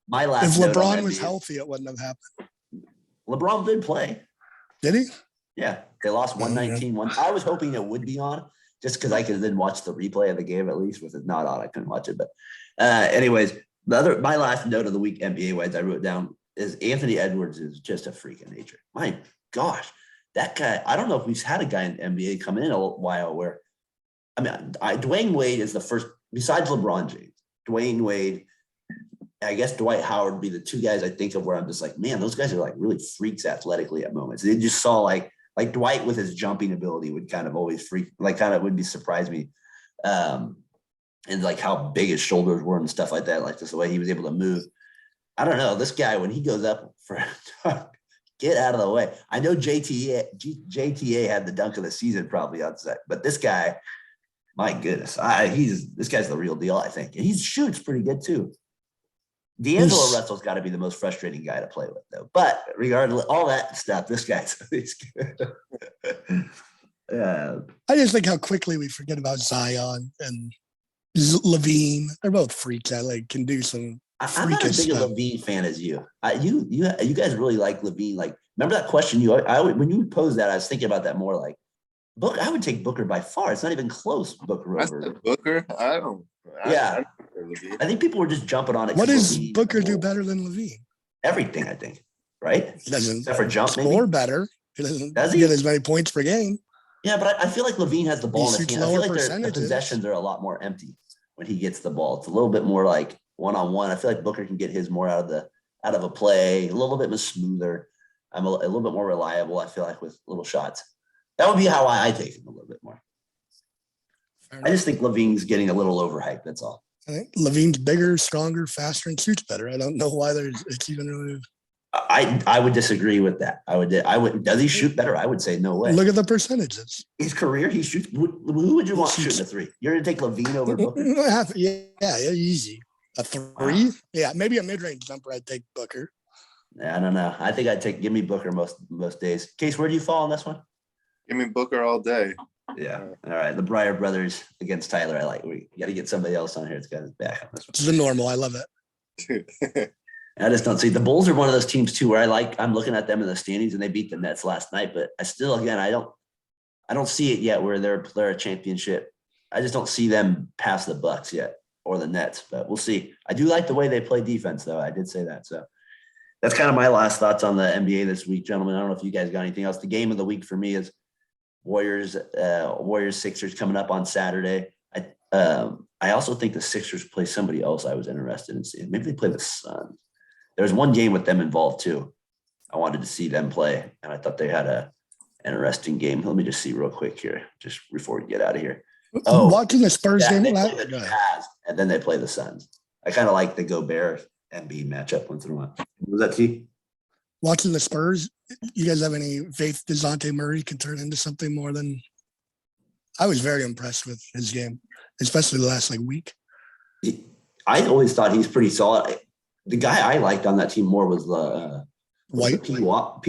My last. If LeBron was healthy, it wouldn't have happened. LeBron did play. Did he? Yeah, they lost 119. I was hoping it would be on, just because I could then watch the replay of the game at least. With it not on, I couldn't watch it. But anyways, my last note of the week, NBA wise, I wrote down is Anthony Edwards is just a freak of nature. My gosh, that guy. I don't know if we've had a guy in the NBA come in a while where, I mean, Dwayne Wade is the first besides LeBron James. Dwayne Wade, I guess Dwight Howard would be the two guys I think of where I'm just like, man, those guys are like really freaks athletically at moments. They just saw like Dwight with his jumping ability would kind of always would surprise me. And like how big his shoulders were and stuff like that, like just the way he was able to move. I don't know. This guy, when he goes up for get out of the way. I know JTA had the dunk of the season probably on set, but this guy, my goodness, this guy's the real deal, I think. And he shoots pretty good too. D'Angelo Russell's got to be the most frustrating guy to play with, though. But regardless, all that stuff, this guy's good. I just think how quickly we forget about Zion and Levine. They're both freaks that can do some. I'm not as big a Levine fan as you. You guys really like Levine. Like, remember that question when you posed that, I was thinking about that more. Like, Booker, I would take Booker by far. It's not even close. Booker over Booker. I think people were just jumping on it. What does Booker do better than Levine? Everything, I think. Right? He doesn't except for jump. Score better. He doesn't get as many points per game. Yeah, but I feel like Levine has the ball in his hand. I feel like the possessions are a lot more empty when he gets the ball. It's a little bit more like one-on-one. I feel like Booker can get his more out of a play, a little bit more smoother. I'm a little bit more reliable, I feel like, with little shots. That would be how I take him a little bit more. I just think Levine's getting a little overhyped. That's all. I think Levine's bigger, stronger, faster, and shoots better. I don't know why it's even really. I would disagree with that. I would. Does he shoot better? I would say no way. Look at the percentages. His career, he shoots. Who would you want shooting a three? You're going to take Levine over Booker? Yeah, easy. A three? Yeah, maybe a mid-range jumper. I'd take Booker. I don't know. I think give me Booker most days. Case, where do you fall on this one? Give me Booker all day. Yeah. All right. The Breyer brothers against Tyler. I like. We got to get somebody else on here. It's got his back on this one. This is the normal. I love it. I just don't see the Bulls are one of those teams too where I'm looking at them in the standings and they beat the Nets last night, but I still, again, I don't see it yet where they're a championship. I just don't see them past the Bucks yet or the Nets, but we'll see. I do like the way they play defense though. I did say that. So that's kind of my last thoughts on the NBA this week, gentlemen. I don't know if you guys got anything else. The game of the week for me is Warriors Sixers coming up on Saturday. I also think the Sixers play somebody else I was interested in seeing. Maybe they play the Suns. There was one game with them involved too. I wanted to see them play, and I thought they had an interesting game. Let me just see real quick here, just before we get out of here. Oh, watching the Spurs game, they play the Jazz, and then they play the Suns. I kind of like the Gobert Embiid matchup once in a while. What was that, T? Watching the Spurs, you guys have any faith DeJounte Murray can turn into something more than? I was very impressed with his game, especially the last week. I always thought he's pretty solid. The guy I liked on that team more was the White, P.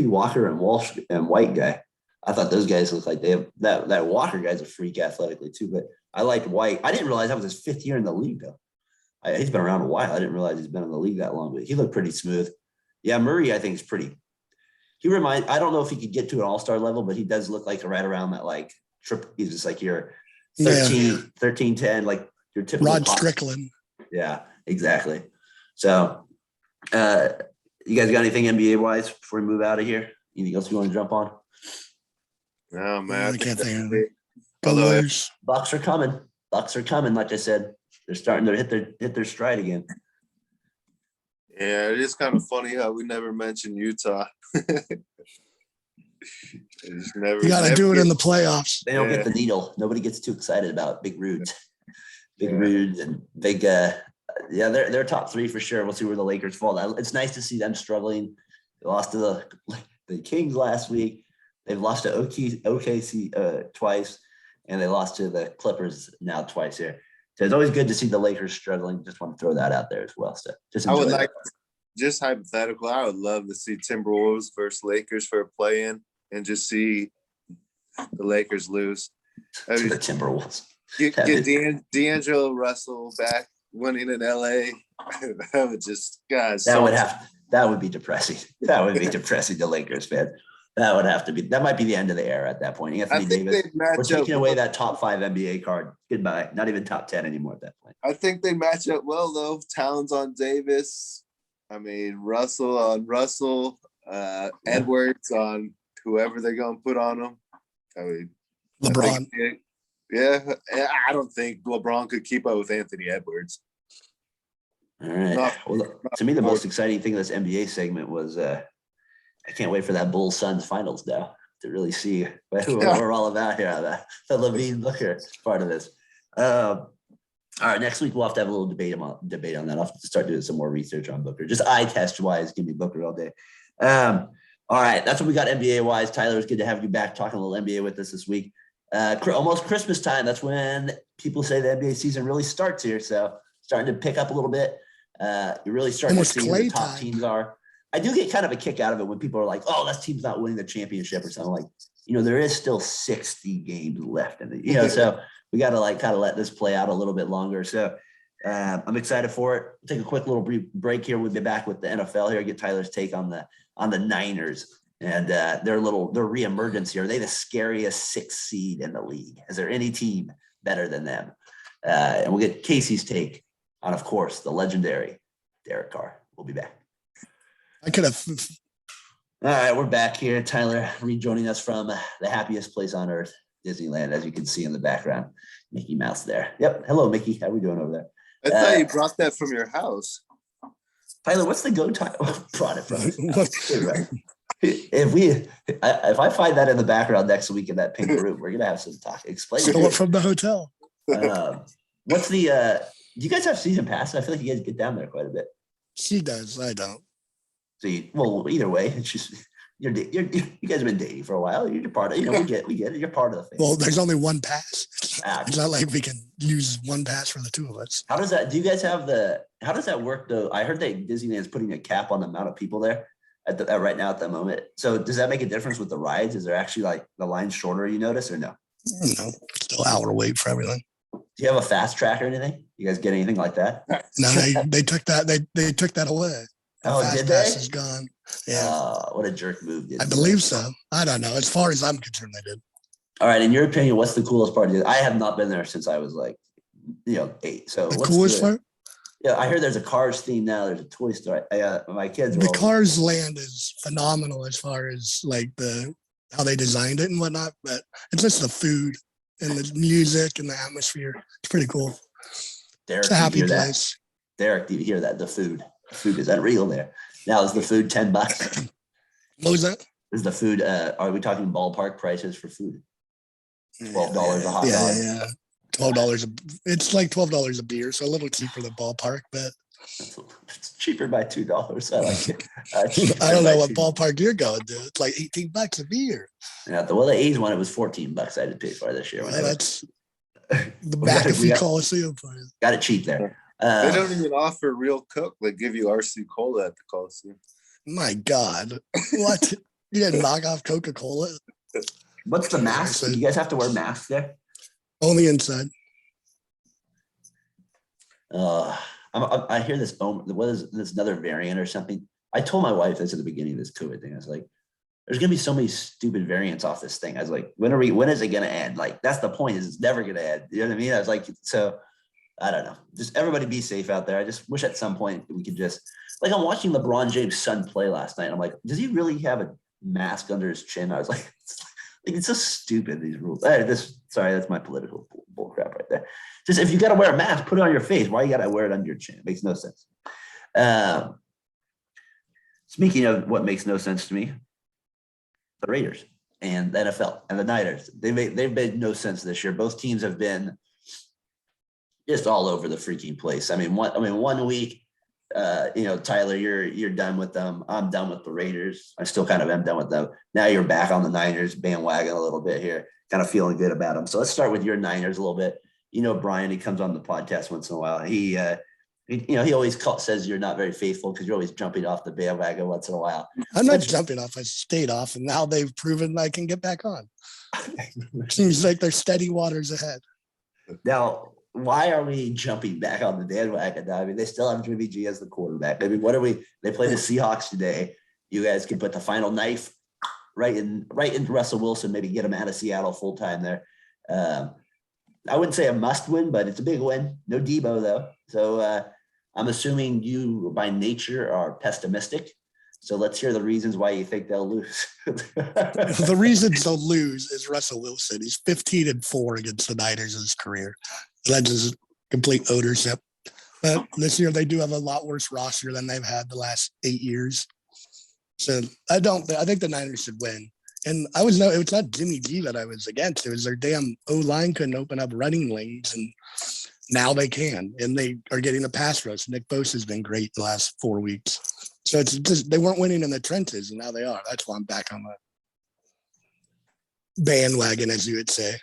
Walker and Walsh and White guy. I thought those guys look like they have that Walker guy's a freak athletically too. But I liked White. I didn't realize that was his 5th year in the league though. He's been around a while. I didn't realize he's been in the league that long, but he looked pretty smooth. Yeah, Murray, I think is pretty. I don't know if he could get to an all-star level, but he does look like right around that he's just like your 13, 10, like your typical Rod Strickland. Yeah, exactly. So you guys got anything NBA wise before we move out of here? Anything else you want to jump on? No, man. I can't think of it. Bucks are coming. Like I said. They're starting to hit their stride again. Yeah, it is kind of funny how we never mentioned Utah. You got to do it in the playoffs. They don't get the needle. Nobody gets too excited about Big Rudes. Rudes and big. They're top 3 for sure. We'll see where the Lakers fall. It's nice to see them struggling. They lost to the Kings last week. They've lost to OKC twice, and they lost to the Clippers now twice here. So it's always good to see the Lakers struggling. Just want to throw that out there as well. So just hypothetical, I would love to see Timberwolves versus Lakers for a play-in and just see the Lakers lose. To the Timberwolves. Get D'Angelo Russell back winning in LA. That would just, guys. That would be depressing. That would be depressing to Lakers fans. That would have to be. That might be the end of the era at that point. Anthony Davis, we're taking away that top 5 NBA card. Goodbye. Not even top 10 anymore at that point. I think they match up well though. Towns on Davis. I mean, Russell on Russell. Edwards on whoever they're gonna put on him. I mean, LeBron. I don't think LeBron could keep up with Anthony Edwards. All right. To me, the most exciting thing in this NBA segment was. I can't wait for that Bulls Suns finals now to really see what we're all about here. The Levine Booker part of this. All right, next week we'll have to have a little debate on that. I'll have to start doing some more research on Booker. Just eye test wise, give me Booker all day. All right, that's what we got NBA wise. Tyler, it's good to have you back talking a little NBA with us this week. Almost Christmas time. That's when people say the NBA season really starts here. So starting to pick up a little bit. You really start to see who the top teams are. I do get kind of a kick out of it when people are like, oh, that team's not winning the championship or something. Like, there is still 60 games left in the, so we got to kind of let this play out a little bit longer. So I'm excited for it. We'll take a quick little break here. We'll be back with the NFL here. Get Tyler's take on the Niners and their reemergence here. Are they the scariest 6th seed in the league? Is there any team better than them? And we'll get Casey's take on, of course, the legendary Derek Carr. We'll be back. I could have. All right, we're back here. Tyler rejoining us from the happiest place on earth, Disneyland, as you can see in the background. Mickey Mouse there. Yep. Hello, Mickey. How we doing over there? I thought you brought that from your house. Tyler, what's the go time? Brought it from. If I find that in the background next week in that pink room, we're gonna have some talk. Explain it from the hotel. What's the? Do you guys have season pass? I feel like you guys get down there quite a bit. She does. I don't. So either way, it's just you guys have been dating for a while. You're part of. We get it. You're part of the family. Well, there's only one pass. It's not like we can use one pass for the two of us. How does that? Do you guys have how does that work though? I heard that Disneyland's putting a cap on the amount of people there right now at the moment. So does that make a difference with the rides? Is there actually the line shorter? You notice or no? No, still hour wait for everything. Do you have a fast track or anything? You guys get anything like that? No, they took that. They took that away. Did they? Pass is gone. Yeah. What a jerk move. I believe so. I don't know. As far as I'm concerned, they did. All right. In your opinion, what's the coolest part? I have not been there since I was 8. So the coolest part? Yeah, I heard there's a Cars theme now. There's a Toy Story. My kids. The Cars land is phenomenal as far as like how they designed it and whatnot, but it's just the food and the music and the atmosphere. It's pretty cool. Derek, it's a happy place. Derek, do you hear that? The food is unreal there. Now is the food $10? What was that? Is the food? Are we talking ballpark prices for food? $12 a hot dog. Yeah. $12. It's like $12 a beer, so a little cheaper than ballpark, but it's cheaper by $2. I like it. I don't know what ballpark you're going to. It's like $18 a beer. Yeah, the A's one, it was $14 I had to pay for this year. That's the McAfee Coliseum for you. Got it cheap there. They don't even offer real Coke. They give you RC Cola at the Coliseum. My God, what? You didn't knock off Coca-Cola? What's the mask? You guys have to wear masks there? Only inside. I hear this. What is this? Another variant or something? I told my wife this at the beginning of this COVID thing. I was like, "There's gonna be so many stupid variants off this thing." I was like, "When is it gonna end?" Like that's the point. Is it's never gonna end. You know what I mean? I was like, so I don't know. Just everybody be safe out there. I just wish at some point we could just like I'm watching LeBron James' son play last night. I'm like, does he really have a mask under his chin? I was like, it's so stupid, these rules. Sorry, that's my political bull crap right there. Just if you got to wear a mask, put it on your face. Why you got to wear it under your chin? It makes no sense. Speaking of what makes no sense to me, the Raiders and the NFL and the Niners, they've made no sense this year. Both teams have been just all over the freaking place. I mean, 1 week, Tyler, you're done with them. I'm done with the Raiders. I still kind of am done with them. Now you're back on the Niners bandwagon a little bit here, kind of feeling good about them. So let's start with your Niners a little bit. Brian, he comes on the podcast once in a while. He always says you're not very faithful because you're always jumping off the bandwagon once in a while. I'm not jumping off. I stayed off, and now they've proven I can get back on. Seems like they're steady waters ahead. Now, why are we jumping back on the bandwagon now? I mean, they still have Jimmy G as the quarterback. I mean, they play the Seahawks today. You guys can put the final knife right in Russell Wilson, maybe get him out of Seattle full time there. I wouldn't say a must win, but it's a big win. No Debo though. So I'm assuming you by nature are pessimistic. So let's hear the reasons why you think they'll lose. The reasons they'll lose is Russell Wilson. He's 15-4 against the Niners in his career. That's just complete ownership. But this year they do have a lot worse roster than they've had the last 8 years. So I think the Niners should win. And it's not Jimmy G that I was against. It was their damn O-line couldn't open up running lanes, and now they can. And they are getting a pass rush. Nick Bosa has been great the last 4 weeks. So it's just they weren't winning in the trenches, and now they are. That's why I'm back on the bandwagon, as you would say.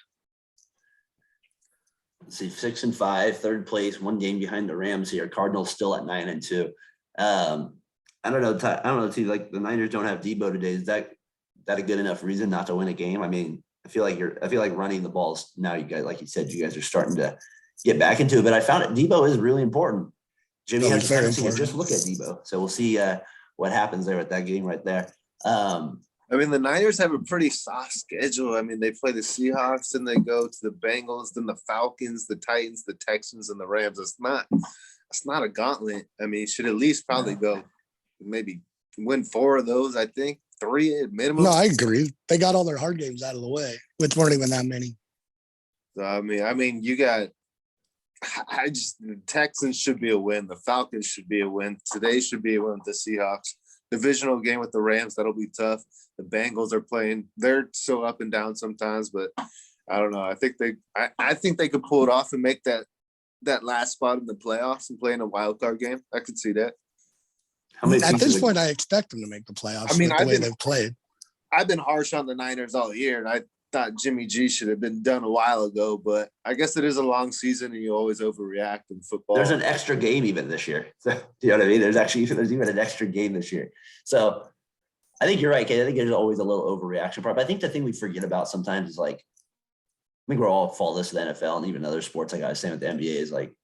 Let's see, 6-5, third place, 1 game behind the Rams here. Cardinals still at 9-2. I don't know. T, like the Niners don't have Debo today. Is that a good enough reason not to win a game? I mean, I feel like running the balls now. You guys, like you said, you guys are starting to get back into it. But I found it. Debo is really important. Jimmy has a tendency to just look at Debo. So we'll see what happens there with that game right there. I mean, the Niners have a pretty soft schedule. I mean, they play the Seahawks, and they go to the Bengals, then the Falcons, the Titans, the Texans, and the Rams. It's not a gauntlet. I mean, you should at least probably go maybe win 4 of those, I think. 3 at minimum. No, I agree. They got all their hard games out of the way, which weren't even that many. So, I mean, the Texans should be a win. The Falcons should be a win. Today should be a win with the Seahawks. Divisional game with the Rams, that'll be tough. The Bengals are playing. They're so up and down sometimes, but I don't know. I think they could pull it off and make that last spot in the playoffs and play in a wild card game. I could see that. At this point, I expect them to make the playoffs. I mean, the way they've played. I've been harsh on the Niners all year, and I thought Jimmy G should have been done a while ago, but I guess it is a long season, and you always overreact in football. There's an extra game even this year. So, you know what I mean? There's even an extra game this year. So I think you're right, Kate. I think there's always a little overreaction part. But I think the thing we forget about sometimes is like, I think we're all follow this to the NFL and even other sports, like I was saying with the NBA, is like,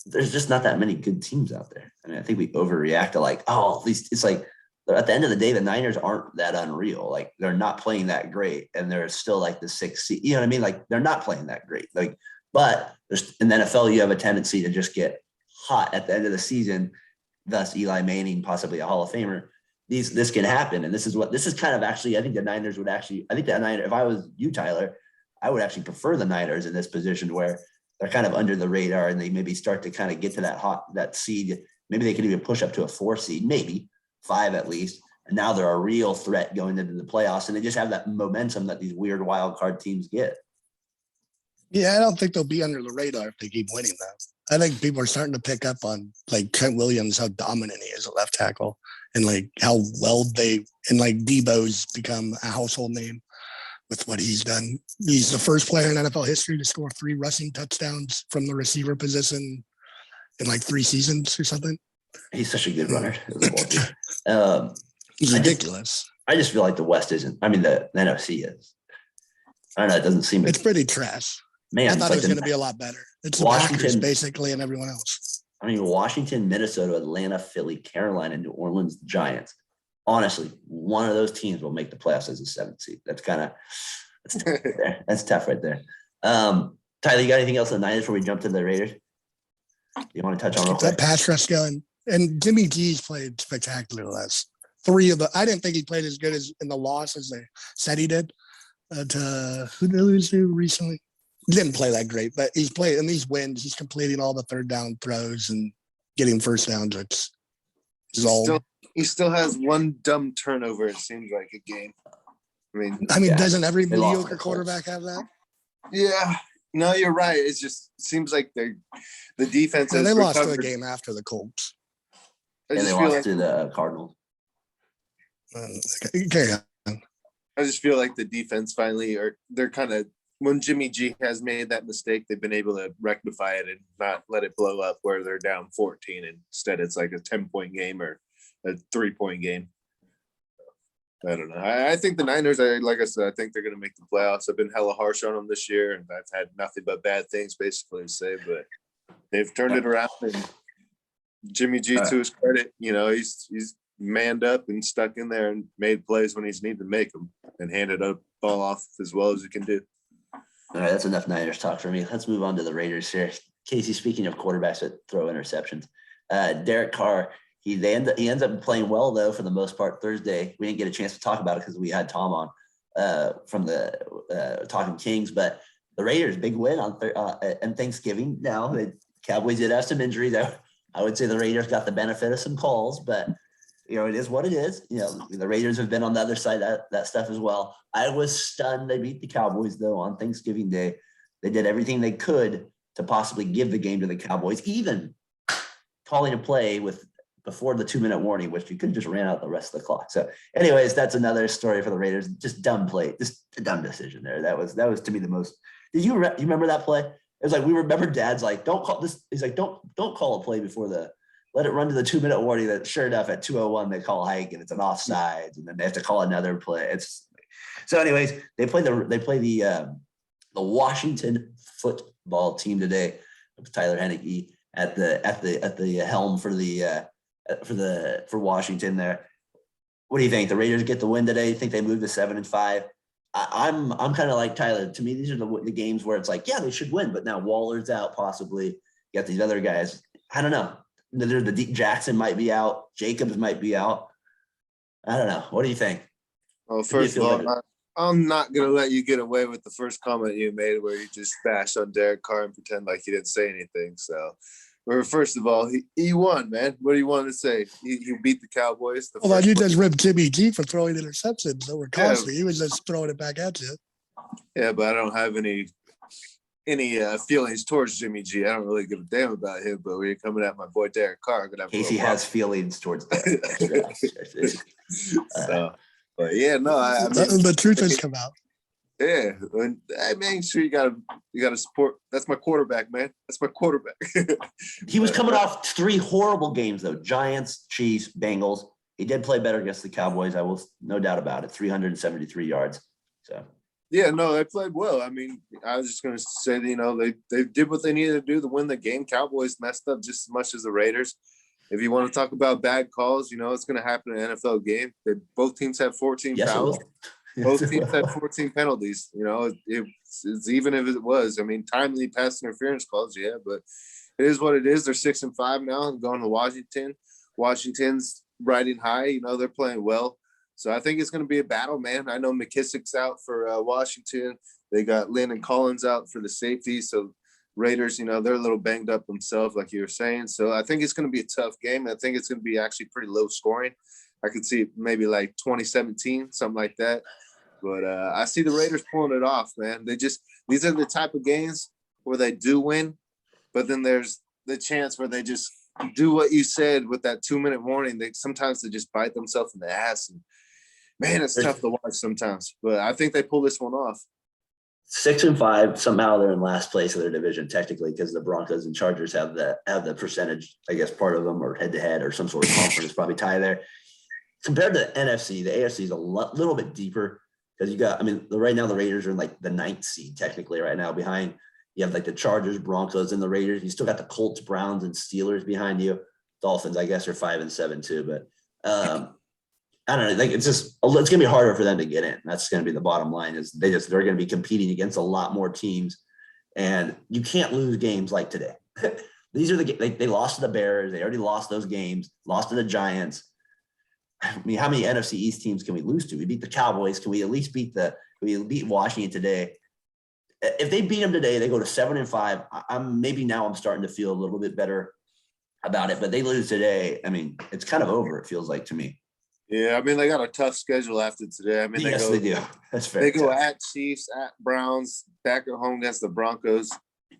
there's just not that many good teams out there. I mean, I think we overreact to like, oh, at least it's like at the end of the day, the Niners aren't that unreal. Like they're not playing that great, and they're still like the 6th seed. You know what I mean? Like they're not playing that great. Like, but there's in the NFL, you have a tendency to just get hot at the end of the season, thus Eli Manning, possibly a Hall of Famer, this can happen. And this is kind of actually, I think the Niners if I was you, Tyler, I would actually prefer the Niners in this position where they're kind of under the radar and they maybe start to kind of get to that seed. Maybe they could even push up to a 4 seed, maybe 5 at least. And now they're a real threat going into the playoffs, and they just have that momentum that these weird wild card teams get. Yeah, I don't think they'll be under the radar if they keep winning though. I think people are starting to pick up on like Trent Williams, how dominant he is at left tackle, and like how well like Debo's become a household name with what he's done. He's the first player in NFL history to score 3 rushing touchdowns from the receiver position in like 3 seasons or something. He's such a good runner. He's ridiculous. I just feel like the West isn't. I mean, the NFC is. I don't know. It doesn't seem. It's pretty trash. Man, I thought it was going to be a lot better. It's the Packers basically and everyone else. I mean, Washington, Minnesota, Atlanta, Philly, Carolina, New Orleans, Giants. Honestly, one of those teams will make the playoffs as a 7th seed. That's tough right there. That's tough right there. Tyler, you got anything else on the Niners before we jump to the Raiders? You want to touch on real quick? That pass rush going. And Jimmy G's played spectacular last. I didn't think he played as good as in the loss as they said he did. Who did they lose to recently? He didn't play that great, but he's played in these wins. He's completing all the 3rd down throws and getting first downs. He still has one dumb turnover, it seems like, a game. I mean, doesn't every mediocre quarterback have that? Yeah. No, you're right. It just seems like the defense has they lost to the game after the Colts. And they lost to the Cardinals. Okay. I just feel like the defense finally they're kind of, when Jimmy G has made that mistake, they've been able to rectify it and not let it blow up where they're down 14. Instead, it's like a 10-point game or a 3-point game. I don't know. I think the Niners, like I said, I think they're going to make the playoffs. I've been hella harsh on them this year, and I've had nothing but bad things basically to say, but they've turned it around. And Jimmy G, to his credit, he's manned up and stuck in there and made plays when he's needed to make them and handed a ball off as well as he can do. All right, that's enough Niners talk for me. Let's move on to the Raiders here. Casey, speaking of quarterbacks that throw interceptions, Derek Carr, he ends up playing well, though, for the most part Thursday. We didn't get a chance to talk about it because we had Tom on from the Talking Kings, but the Raiders, big win on Thanksgiving. Now, the Cowboys did have some injuries. I would say the Raiders got the benefit of some calls, but it is what it is. The Raiders have been on the other side of that stuff as well. I was stunned they beat the Cowboys, though, on Thanksgiving Day. They did everything they could to possibly give the game to the Cowboys, even calling a play before the 2-minute warning, which you could have just ran out the rest of the clock. So anyways, that's another story for the Raiders. Just dumb play, just a dumb decision there. That was to me the most. Did you remember that play? It was like, we remember Dad's like, don't call this. He's like, don't call a play before let it run to the 2-minute warning. That sure enough at 2:01 they call hike and it's an offsides, and then they have to call another play. So anyways, they play the Washington football team today with Tyler Henneke at the helm for Washington there. What do you think? The Raiders get the win today? You think they move to 7-5? I'm kind of like Tyler. To me, these are the games where it's like, yeah, they should win, but now Waller's out possibly. You got these other guys. I don't know. Jackson might be out. Jacobs might be out. I don't know. What do you think? Well, first of all, I'm not going to let you get away with the first comment you made where you just bashed on Derek Carr and pretend like you didn't say anything. So, first of all, he won, man. What do you want to say? He beat the Cowboys. You just ripped Jimmy G for throwing interceptions that were costly. Yeah. He was just throwing it back at you. Yeah, but I don't have any feelings towards Jimmy G. I don't really give a damn about him, but when you're coming at my boy Derek Carr, I'm gonna have Casey has feelings towards that. But yeah, no, the truth has come out. Yeah, and I mean, sure you gotta support. That's my quarterback, man. That's my quarterback. He was coming off 3 horrible games though: Giants, Chiefs, Bengals. He did play better against the Cowboys. I will, no doubt about it. 373 yards. So. Yeah, no, they played well. I mean, I was just going to say, they did what they needed to do to win the game. Cowboys messed up just as much as the Raiders. If you want to talk about bad calls, it's going to happen in an NFL game. Both teams had 14 fouls. Both teams had 14 penalties. It's even if it was, timely pass interference calls, yeah, but it is what it is. They're 6-5 now and going to Washington. Washington's riding high. You know, they're playing well. So I think it's going to be a battle, man. I know McKissick's out for Washington. They got Landon Collins out for the safety. So Raiders, you know, they're a little banged up themselves, like you were saying. So I think it's going to be a tough game. I think it's going to be actually pretty low scoring. I could see maybe like 2017, something like that. But I see the Raiders pulling it off, man. These are the type of games where they do win, but then there's the chance where they just do what you said with that 2-minute warning. Sometimes they just bite themselves in the ass, and man, it's tough to watch sometimes. But I think they pull this one off. 6-5. Somehow they're in last place of their division technically because the Broncos and Chargers have the percentage, I guess, part of them, or head to head or some sort of conference probably tie there. Compared to the NFC, the AFC is a little bit deeper because you got. I mean, right now the Raiders are in like the 9th seed technically right now. Behind you have like the Chargers, Broncos, and the Raiders. You still got the Colts, Browns, and Steelers behind you. Dolphins, I guess, are 5-7 too. But I don't know. Like it's gonna be harder for them to get in. That's gonna be the bottom line. Is they're gonna be competing against a lot more teams, and you can't lose games like today. These are they lost to the Bears. They already lost those games. Lost to the Giants. I mean, how many NFC East teams can we lose to? We beat the Cowboys. Can we at least beat Washington today? If they beat them today, they go to 7-5. I'm starting to feel a little bit better about it. But they lose today. I mean, it's kind of over. It feels like to me. Yeah, I mean, they got a tough schedule after today. I mean, they do. That's fair. They go at Chiefs, at Browns, back at home against the Broncos,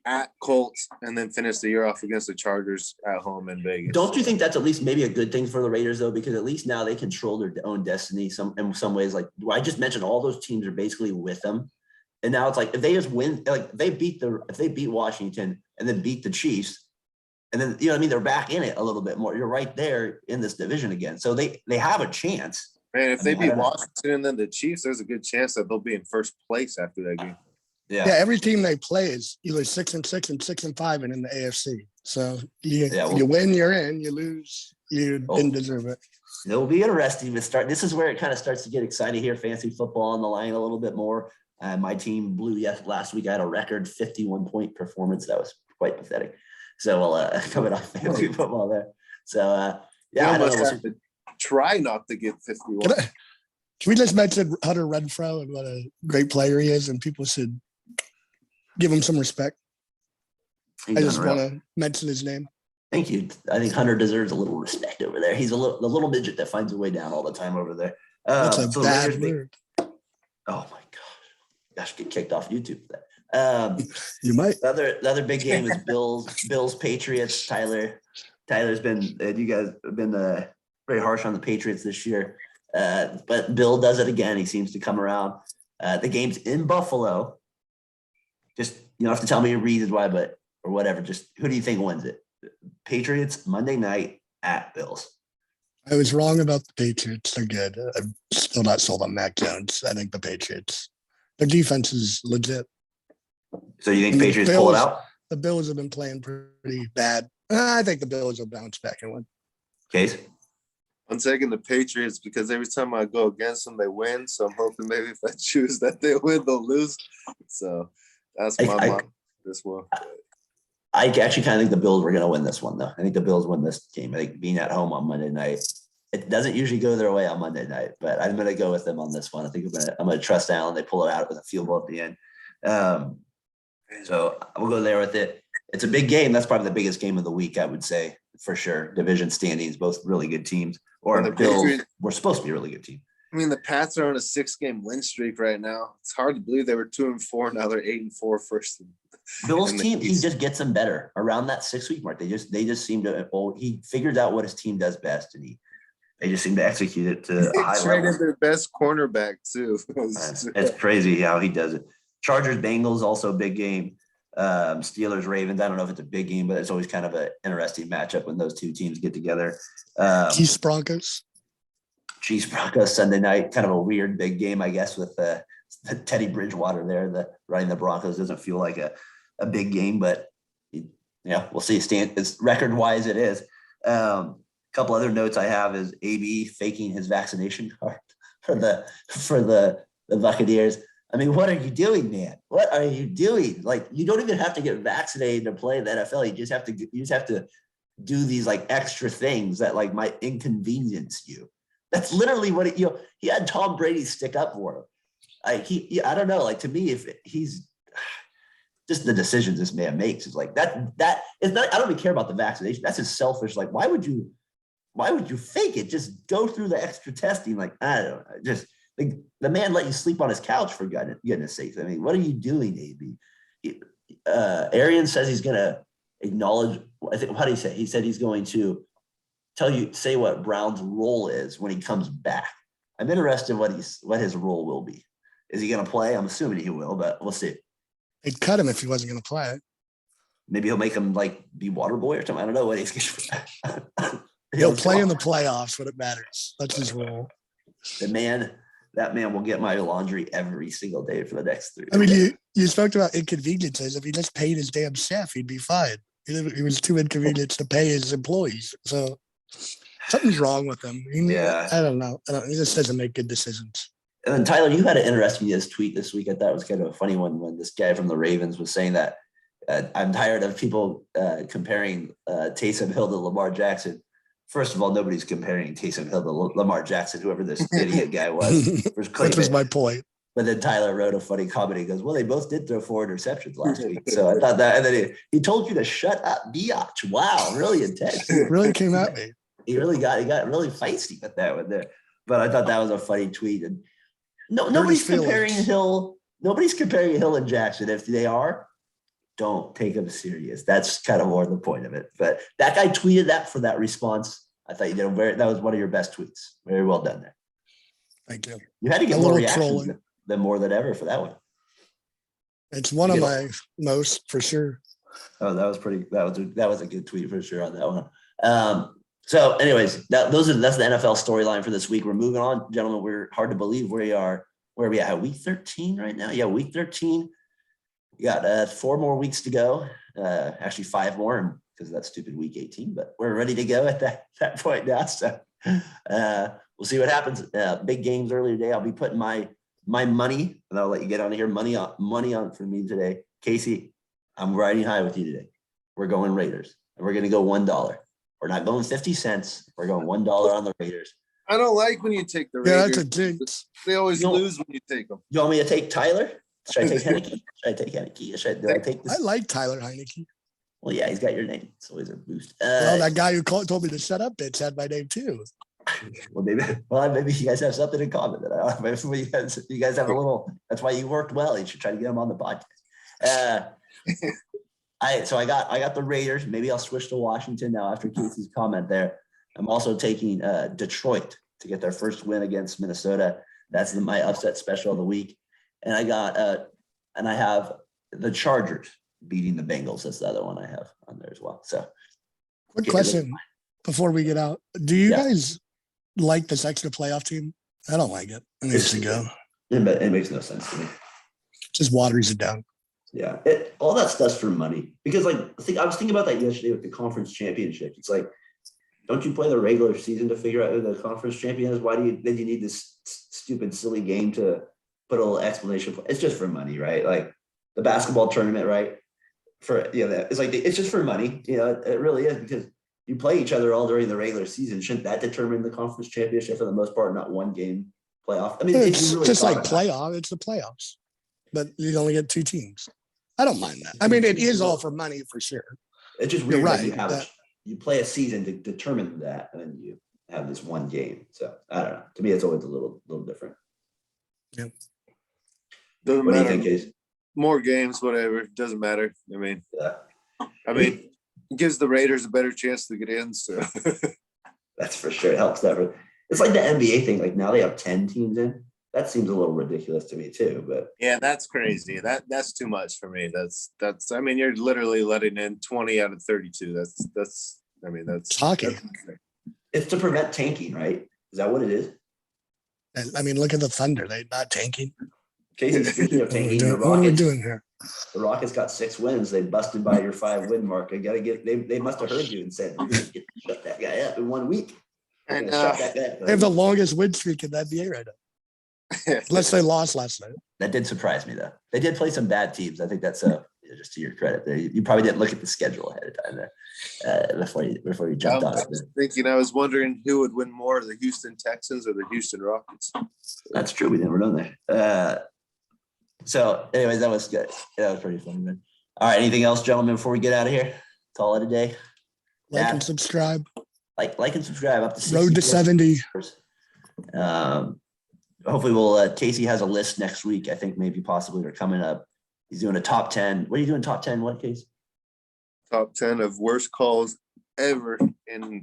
at Colts, and then finish the year off against the Chargers at home in Vegas. Don't you think that's at least maybe a good thing for the Raiders, though? Because at least now they control their own destiny in some ways. Like I just mentioned, all those teams are basically with them. And now it's like if they just win, like if they beat Washington and then beat the Chiefs, and then, you know what I mean, they're back in it a little bit more. You're right there in this division again. So they have a chance. Man, if they beat Washington and then the Chiefs, there's a good chance that they'll be in first place after that game. Yeah, every team they play is either 6-6 and 6-5 and in the AFC. So you win, you're in. You lose, you didn't deserve it. It'll be interesting to start. This is where it kind of starts to get exciting here. Fantasy football on the line a little bit more. My team blew last week. I had a record 51-point performance. That was quite pathetic. So coming off fantasy football there. So I don't know. Try not to get 51. Can we just mention Hunter Renfrow and what a great player he is, and people should give him some respect. I just want to mention his name. Thank you. I think Hunter deserves a little respect over there. He's the little midget that finds a way down all the time over there. That's a bad word. Oh my gosh, get kicked off YouTube for that. You might. The other big game is Bills Patriots. Tyler's been you guys have been very harsh on the Patriots this year, but Bill does it again. He seems to come around. The game's in Buffalo. Just you don't have to tell me your reasons why, or whatever. Just who do you think wins it? Patriots Monday night at Bills. I was wrong about the Patriots. They're good. I'm still not sold on Mac Jones. I think the Patriots. Their defense is legit. So you think Patriots pull it out? The Bills have been playing pretty bad. I think the Bills will bounce back and win. Case? I'm taking the Patriots because every time I go against them, they win. So I'm hoping maybe if I choose that they win, they'll lose. So that's my mind this one. I actually kind of think the Bills were going to win this one, though. I think the Bills win this game. I think being at home on Monday night, it doesn't usually go their way on Monday night, but I'm going to go with them on this one. I think I'm going to trust Allen. They pull it out with a field goal at the end. So we'll go there with it. It's a big game. That's probably the biggest game of the week, I would say, for sure. Division standings, both really good teams. Or the Bills were supposed to be a really good team. I mean, the Pats are on a 6-game win streak right now. It's hard to believe they were 2-4. Now they're 8-4 first. Bill's team, he just gets them better around that 6-week mark. They just seem to. Well, he figures out what his team does best, and they just seem to execute it to a high level. Traded their best cornerback too. It's crazy how he does it. Chargers Bengals also a big game. Steelers Ravens. I don't know if it's a big game, but it's always kind of an interesting matchup when those two teams get together. Chiefs Broncos Sunday night. Kind of a weird big game, I guess, with Teddy Bridgewater there. Running the Broncos doesn't feel like a big game, but we'll see. It's record wise, it is. A couple other notes I have is AB faking his vaccination card for the Buccaneers. I mean, what are you doing, man? What are you doing? Like, you don't even have to get vaccinated to play in the NFL. You just have to do these like extra things that like might inconvenience you. That's literally what he had Tom Brady stick up for him. Like I don't know. Like, to me, if he's just the decisions this man makes is like that is not. I don't even care about the vaccination. That's just selfish. Like, why would you fake it? Just go through the extra testing. Like, I don't know. Just like the man let you sleep on his couch, for goodness sakes. I mean, what are you doing, AB? Arian says he's going to acknowledge. I think, how do you say? He said he's going to say what Brown's role is when he comes back. I'm interested in what his role will be. Is he going to play? I'm assuming he will, but we'll see. They'd cut him if he wasn't going to play. Maybe he'll make him like be water boy or something. I don't know what he's going to. He'll play in the playoffs when it matters. That's his role. That man will get my laundry every single day for the next 3 days. I mean, you spoke about inconveniences. If he just paid his damn chef, he'd be fine. He was too inconvenienced to pay his employees. So something's wrong with him. I don't know. He just doesn't make good decisions. And then, Tyler, you had an interesting tweet this week. I thought it was kind of a funny one when this guy from the Ravens was saying that I'm tired of people comparing Taysom Hill to Lamar Jackson. First of all, nobody's comparing Taysom Hill to Lamar Jackson, whoever this idiot guy was. That was my point. But then Tyler wrote a funny comment. He goes, well, they both did throw 4 interceptions last week. So I thought that, and then he told you to shut up, biatch. Wow, really intense. It really came at me. He got really feisty with that one there. But I thought that was a funny tweet. And nobody's comparing Hill. Nobody's comparing Hill and Jackson. If they are, don't take them serious. That's kind of more the point of it. But that guy tweeted that for that response. I thought you did that was one of your best tweets. Very well done there. Thank you. You had to get more reactions than more than ever for that one. It's one of my most, for sure. Oh, that was a good tweet for sure on that one. So anyways, that's the NFL storyline for this week. We're moving on, gentlemen. We're hard to believe where are we at? Week 13 right now? Yeah, week 13. We got 4 more weeks to go. Actually 5 more because that's stupid week 18, but we're ready to go at that point now. So we'll see what happens. Big games earlier today. I'll be putting my money, and I'll let you get on here. Money on for me today. Casey, I'm riding high with you today. We're going Raiders, and we're going to go $1. We're not going 50 cents. We're going $1 on the Raiders. I don't like when you take the Raiders. Yeah, that's a jinx. They always lose when you take them. You want me to take Tyler? Should I take Heineke? I like Tyler Heineke. Well, yeah, he's got your name. It's always a boost. Well, that guy who told me to shut up, bitch, had my name too. Maybe you guys have something in common. Maybe you guys have a little. That's why you worked well. You should try to get him on the podcast. I got the Raiders. Maybe I'll switch to Washington now after Casey's comment there. I'm also taking Detroit to get their first win against Minnesota. That's my upset special of the week. And I have the Chargers beating the Bengals. That's the other one I have on there as well. So, quick question before we get out: do you guys like this extra playoff team? I don't like it. It needs to go. It makes no sense to me. Just waters it down. Yeah, all that stuff's for money. Because I was thinking about that yesterday with the conference championship. It's like, don't you play the regular season to figure out who the conference champion is? Why do you need this stupid, silly game to put a little explanation? It's just for money, right? Like the basketball tournament, right? It's like it's just for money. It really is, because you play each other all during the regular season. Shouldn't that determine the conference championship for the most part? Not one game playoff. I mean, it's really just like playoff. It's the playoffs, but you only get 2 teams. I don't mind that. I mean, it is all for money for sure. It's just weird. Right. You play a season to determine that, and then you have this one game. So I don't know. To me, it's always a little different. Yeah. Doesn't what matter. Do you think, Case? More games, whatever. Doesn't matter. I mean, it gives the Raiders a better chance to get in. So that's for sure. It helps that. It's like the NBA thing. Like now they have 10 teams in. That seems a little ridiculous to me too. But yeah, that's crazy. That's too much for me. That's. I mean, you're literally letting in 20 out of 32. That's shocking. It's to prevent tanking, right? Is that what it is? I mean, look at the Thunder. They're not tanking. Casey, speaking of tanking, what are we doing here? The Rockets got 6 wins. They busted by your 5-win mark. They must have heard you and said, "We're gonna shut that guy up in 1 week." They have the longest win streak in the NBA right now. Unless they lost last night. That did surprise me, though. They did play some bad teams. I think that's just to your credit. You probably didn't look at the schedule ahead of time there before you jumped on it. I was wondering who would win more, the Houston Texans or the Houston Rockets. That's true. We never know that. So, anyways, that was good. That was pretty funny, man. All right. Anything else, gentlemen, before we get out of here? Call it a day. Like and subscribe. Like and subscribe up to 60. Road to 70. Hopefully Casey has a list next week. I think maybe possibly they're coming up. He's doing a top 10. What are you doing? Top 10? What, Casey? Top 10 of worst calls ever in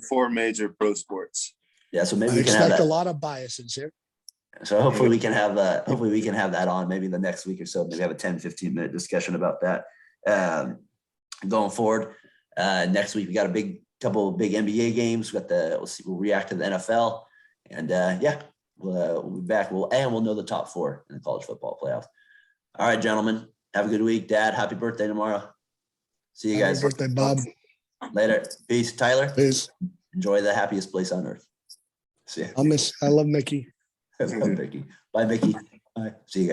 four major pro sports. Yeah. So maybe I we can have expect a lot of biases here. So hopefully we can have that on maybe the next week or so. Maybe have a 10-15 minute discussion about that. Going forward. Next week we got a couple of big NBA games. We'll react to the NFL. And we'll be back. We'll know the top 4 in the college football playoffs. All right, gentlemen. Have a good week. Dad, happy birthday tomorrow. See you guys. Happy birthday, Bob. Later. Peace. Tyler. Peace. Enjoy the happiest place on earth. See ya. I love Mickey. I love Mickey. Bye, Mickey. Bye. See you guys.